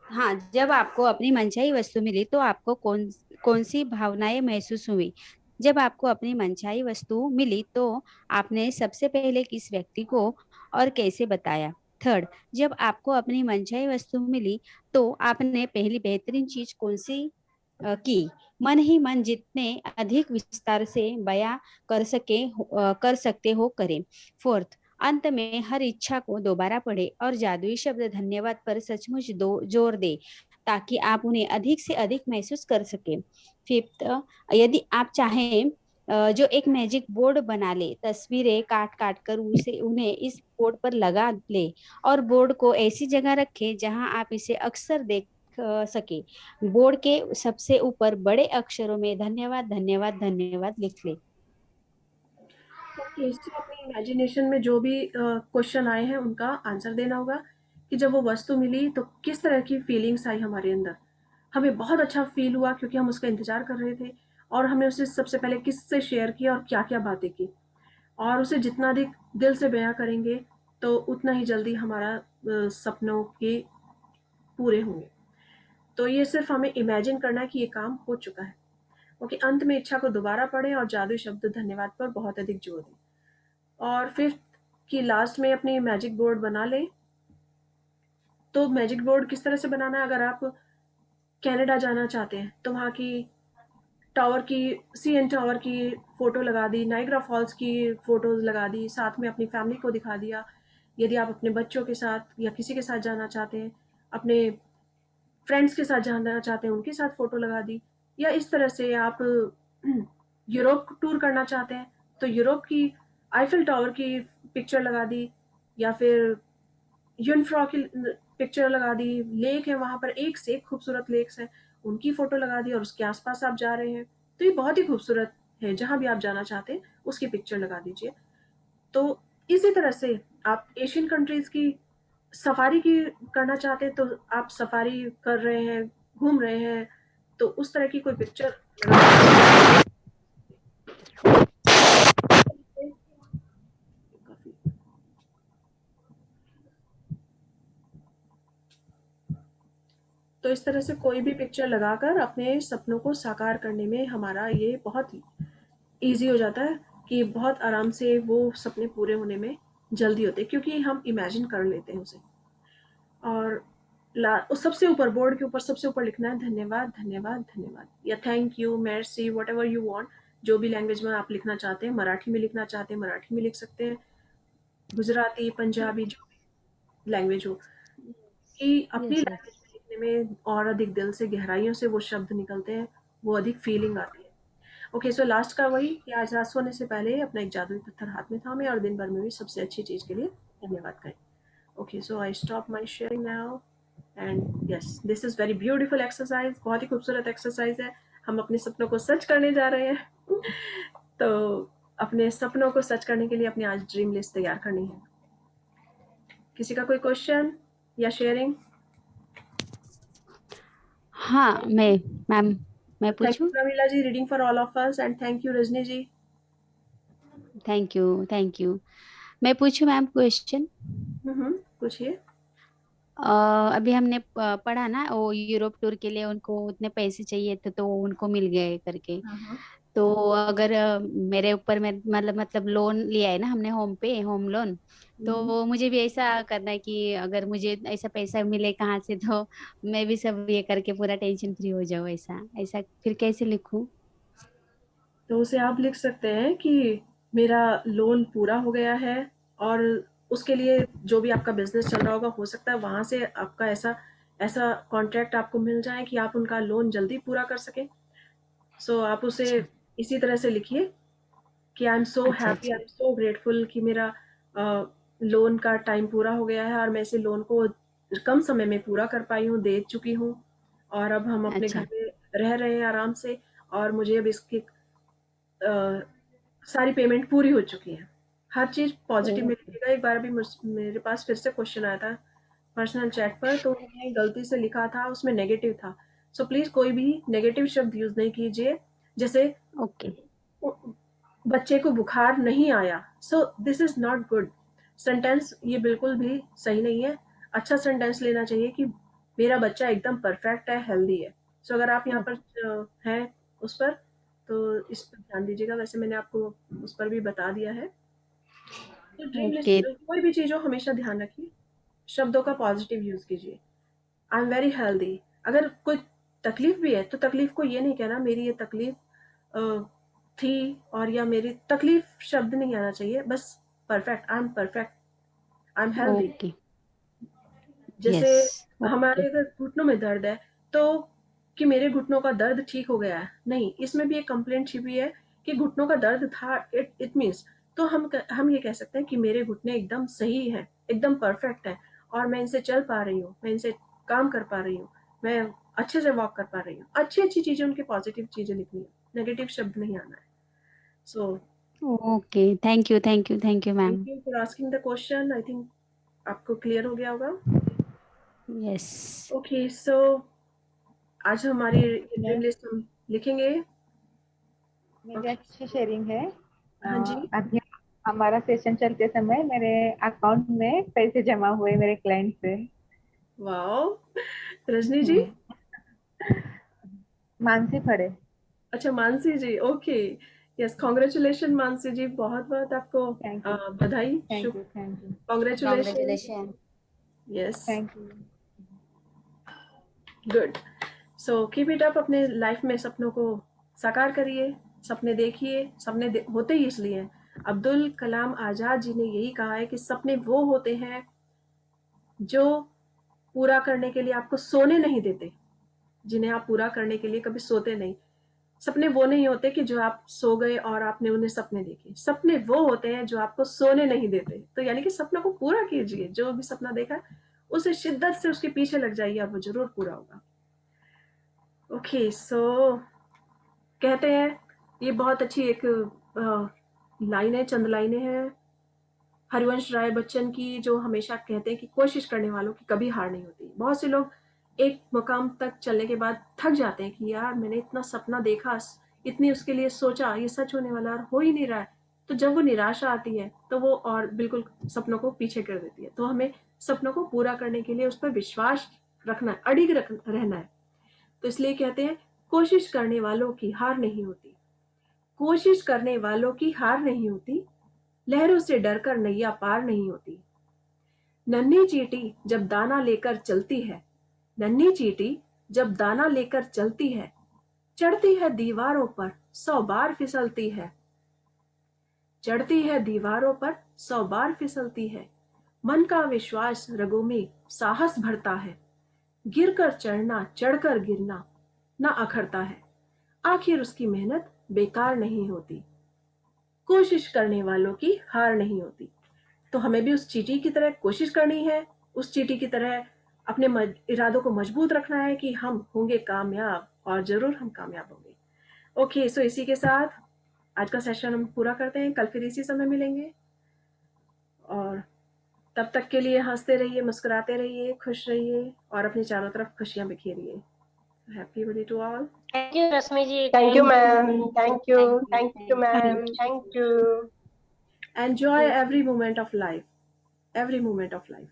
हाँ, जब आपको अपनी मनचाही वस्तु मिली तो आपको कौन कौन सी भावनाएं महसूस हुई। जब आपको अपनी मनचाही वस्तु मिली तो आपने सबसे पहले किस व्यक्ति को और कैसे बताया। थर्ड, जब आपको अपनी मनचाही वस्तु मिली तो आपने पहली बेहतरीन चीज कौन सी की। मन ही मन जितने अधिक विस्तार से बयां कर सकते हो करें। फोर्थ, अंत में हर इच्छा को दोबारा पढ़े और जादुई शब्द धन्यवाद पर सचमुच जोर दे, ताकि आप उन्हें अधिक से अधिक महसूस कर सके। फिफ्थ, यदि आप चाहें जो एक मैजिक बोर्ड बना ले, तस्वीरें काट काट कर उसे उन्हें इस बोर्ड पर लगा ले और बोर्ड को ऐसी जगह रखें जहां आप इसे अक्सर देख सके। बोर्ड के सबसे ऊपर बड़े अक्षरों में धन्यवाद धन्यवाद धन्यवाद लिख ले। ओके, इससे अपनी इमेजिनेशन में जो भी क्वेश्चन आए हैं उनका आंसर देना होगा कि जब वो वस्तु मिली तो किस तरह की फीलिंग्स आई हमारे अंदर। हमें बहुत अच्छा फील हुआ क्योंकि हम उसका इंतजार कर रहे थे और हमने उसे सबसे पहले किससे शेयर किया और क्या क्या बातें की। और उसे जितना अधिक दिल से बयां करेंगे तो उतना ही जल्दी हमारा सपनों के पूरे होंगे। तो ये सिर्फ हमें इमेजिन करना है कि ये काम हो चुका है। ओके, अंत में इच्छा को दोबारा पढ़ें और जादुई शब्द धन्यवाद पर बहुत अधिक जोर दें। और फिफ्थ की लास्ट में अपनी मैजिक बोर्ड बना लें। तो मैजिक बोर्ड किस तरह से बनाना है, अगर आप कनाडा जाना चाहते हैं तो वहाँ की टावर की, सीएन टावर की फ़ोटो लगा दी, नाइग्रा फॉल्स की फ़ोटोज़ लगा दी, साथ में अपनी फैमिली को दिखा दिया। यदि आप अपने बच्चों के साथ या किसी के साथ जाना चाहते हैं, अपने फ्रेंड्स के साथ जाना चाहते हैं, उनके साथ फ़ोटो लगा दी। या इस तरह से आप यूरोप टूर करना चाहते हैं तो यूरोप की आईफिल टावर की पिक्चर लगा दी। या फिर यूनफ्रॉ की पिक्चर लगा दी, लेक है वहां पर, एक से एक खूबसूरत लेक्स है, उनकी फोटो लगा दी और उसके आसपास आप जा रहे हैं, तो ये बहुत ही खूबसूरत है। जहां भी आप जाना चाहते हैं उसकी पिक्चर लगा दीजिए। तो इसी तरह से आप एशियन कंट्रीज की सफारी की करना चाहते हैं, तो आप सफारी कर रहे हैं, घूम रहे हैं, तो उस तरह की कोई पिक्चर लगा तो इस तरह से कोई भी पिक्चर लगाकर अपने सपनों को साकार करने में हमारा ये बहुत ईज़ी हो जाता है कि बहुत आराम से वो सपने पूरे होने में जल्दी होते हैं, क्योंकि हम इमेजिन कर लेते हैं उसे। और उस सबसे ऊपर, बोर्ड के ऊपर सबसे ऊपर लिखना है धन्यवाद, धन्यवाद, धन्यवाद, या thank you, mercy, whatever you want, जो भी लैंग्वेज में आप लिखना चाहते हैं। मराठी में लिखना चाहते हैं मराठी में लिख सकते हैं, गुजराती, पंजाबी, जो भी लैंग्वेज हो, कि अपनी यस लैंग्वेज में लिखने में और अधिक दिल से, गहराइयों से वो शब्द निकलते हैं, वो अधिक फीलिंग आती है। ओके, सो लास्ट का वही कि आज रात सोने से पहले अपना एक जादुई पत्थर हाथ में थामें और दिन भर में भी सबसे अच्छी चीज़ के लिए धन्यवाद करें। Okay, so I stop my sharing now and yes, this is very beautiful exercise, बहुत ही खूबसूरत एक्सरसाइज है। हम अपने सपनों को सच करने जा रहे हैं तो अपने सपनों को सच करने के लिए अपनी आज ड्रीम लिस्ट तैयार करनी है। किसी का कोई क्वेश्चन या शेयरिंग? हाँ, मैम मैं थैंक यू पूछूं? Pramila ji, reading for all of us, and thank you Rajni ji. Thank you. मैं पूछूं मैम क्वेश्चन? पूछिए। अभी हमने पढ़ा ना, वो यूरोप टूर के लिए उनको उतने पैसे चाहिए थे तो उनको मिल गए करके। हाँ हाँ। तो अगर मेरे ऊपर में मतलब लोन लिया है ना हमने, होम लोन, तो मुझे भी ऐसा करना है कि अगर मुझे ऐसा पैसा मिले कहाँ से तो मैं भी सब ये करके पूरा टेंशन फ्री हो जाऊँ, ऐसा ऐसा फिर कैसे लिखूं? तो उसे आप लिख सकते हैं कि मेरा लोन पूरा हो गया है, और उसके लिए जो भी आपका बिजनेस चल रहा होगा, हो सकता है वहां से आपका ऐसा ऐसा कॉन्ट्रैक्ट आपको मिल जाए कि आप उनका लोन जल्दी पूरा कर सकें। सो आप उसे अच्छा इसी तरह से लिखिए कि आई एम सो अच्छा हैप्पी, अच्छा। आई एम सो ग्रेटफुल कि मेरा लोन का टाइम पूरा हो गया है और मैं इसे लोन को कम समय में पूरा कर पाई हूँ, दे चुकी हूँ, और अब हम अपने अच्छा घर में रह रहे हैं आराम से, और मुझे अब इसकी सारी पेमेंट पूरी हो चुकी है। हर चीज़ पॉजिटिव में लिखिएगा। एक बार अभी मेरे पास फिर से क्वेश्चन आया था पर्सनल चैट पर, तो उन्होंने गलती से लिखा था, उसमें नेगेटिव था। सो प्लीज़ कोई भी नेगेटिव शब्द यूज़ नहीं कीजिए। जैसे ओके बच्चे को बुखार नहीं आया, सो this is not good sentence, ये बिल्कुल भी सही नहीं है। अच्छा सेंटेंस लेना चाहिए कि मेरा बच्चा एकदम परफेक्ट है, हेल्दी है। सो अगर आप यहाँ पर हैं उस पर, तो इस पर ध्यान दीजिएगा। वैसे मैंने आपको उस पर भी बता दिया है। तो ड्रीम ओके। लिस्ट कोई भी चीज़ हो, हमेशा ध्यान रखिए, शब्दों का पॉजिटिव यूज़ कीजिए। I am very healthy. अगर कोई तकलीफ भी है तो तकलीफ को ये नहीं कहना मेरी ये तकलीफ थी, और या मेरी तकलीफ शब्द नहीं आना चाहिए, बस perfect, I am perfect, I am healthy. Okay जैसे यस। ओके हमारे अगर घुटनों में दर्द है, तो कि मेरे घुटनों का दर्द ठीक हो गया है, नहीं, इसमें भी एक कंप्लेंट छिपी है कि घुटनों का दर्द था, इट मीन्स, तो हम ये कह सकते हैं कि मेरे घुटने एकदम सही हैं, एकदम परफेक्ट हैं, और मैं इनसे चल पा रही हूँ, मैं इनसे काम कर पा रही हूँ, मैं अच्छे से वॉक कर पा रही हूँ। अच्छी अच्छी चीज़ें, उनकी पॉजिटिव चीज़ें लिखनी है, नेगेटिव शब्द नहीं आना है। So okay. Thank you thank ma'am. You for asking the question. I think आपको क्लियर हो गया होगा। यस ओके, सो आज हमारी ड्रीम मैं लिस्ट हम लिखेंगे। मेरी ओके, अच्छी शेयरिंग है। हाँ जी। अभी हमारा सेशन चलते समय मेरे अकाउंट में पैसे जमा हुए मेरे क्लाइंट से। वाओ, रजनी जी। हम्म, मानसी फड़े। अच्छा, मानसी जी, ओके। यस, कॉन्ग्रेचुलेशन मानसी जी, बहुत बहुत आपको थैंक यू बधाई, thank Shubh you thank you congratulation. Congratulation. Yes, thank you. Good. So keep it up, अपने लाइफ में सपनों को साकार करिए, सपने देखिए, सपने होते ही इसलिए हैं। अब्दुल कलाम आजाद जी ने यही कहा है कि सपने वो होते हैं जो पूरा करने के लिए आपको सोने नहीं देते, जिन्हें आप पूरा करने के लिए कभी सोते नहीं। सपने वो नहीं होते कि जो आप सो गए और आपने उन्हें सपने देखे। सपने वो होते हैं जो आपको सोने नहीं देते। तो यानी कि सपनों को पूरा कीजिए। जो भी सपना देखा है उसे शिद्दत से उसके पीछे लग जाइए और वो जरूर पूरा होगा। ओके, सो कहते हैं, ये बहुत अच्छी एक लाइन है, चंद लाइनें हैं हरिवंश राय बच्चन की, जो हमेशा कहते हैं कि कोशिश करने वालों की कभी हार नहीं होती। बहुत से लोग एक मुकाम तक चलने के बाद थक जाते हैं कि यार मैंने इतना सपना देखा, इतनी उसके लिए सोचा, ये सच होने वाला और हो ही नहीं रहा है। तो जब वो निराशा आती है तो वो और बिल्कुल सपनों को पीछे कर देती है। तो हमें सपनों को पूरा करने के लिए उस पर विश्वास रखना है, अडिग रहना है। तो इसलिए कहते हैं, कोशिश करने वालों की हार नहीं होती, कोशिश करने वालों की हार नहीं होती, लहरों से डरकर नैया पार नहीं होती। नन्ही चींटी जब दाना लेकर चलती है, नन्ही चींटी जब दाना लेकर चलती है, चढ़ती है दीवारों पर 100 बार फिसलती है, चढ़ती है दीवारों पर 100 बार फिसलती है। मन का विश्वास रगों में साहस भरता है, गिरकर चढ़ना चढ़कर गिरना ना अखरता है, आखिर उसकी मेहनत बेकार नहीं होती। कोशिश करने वालों की हार नहीं होती। तो हमें भी उस चींटी की तरह कोशिश करनी है, उस चींटी की तरह अपने इरादों को मजबूत रखना है कि हम होंगे कामयाब, और जरूर हम कामयाब होंगे। ओके, सो इसी के साथ आज का सेशन हम पूरा करते हैं। कल फिर इसी समय मिलेंगे, और तब तक के लिए हंसते रहिए, मुस्कुराते रहिए, खुश रहिए और अपने चारों तरफ खुशियां बिखेरिए। Happy birthday to all. Thank you Rashmi ji, thank you ma'am, thank you ma'am, thank you. Enjoy every moment of life, every moment of life.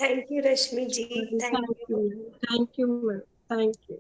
Thank you Rashmi ji, thank you. Thank you ma'am, thank you.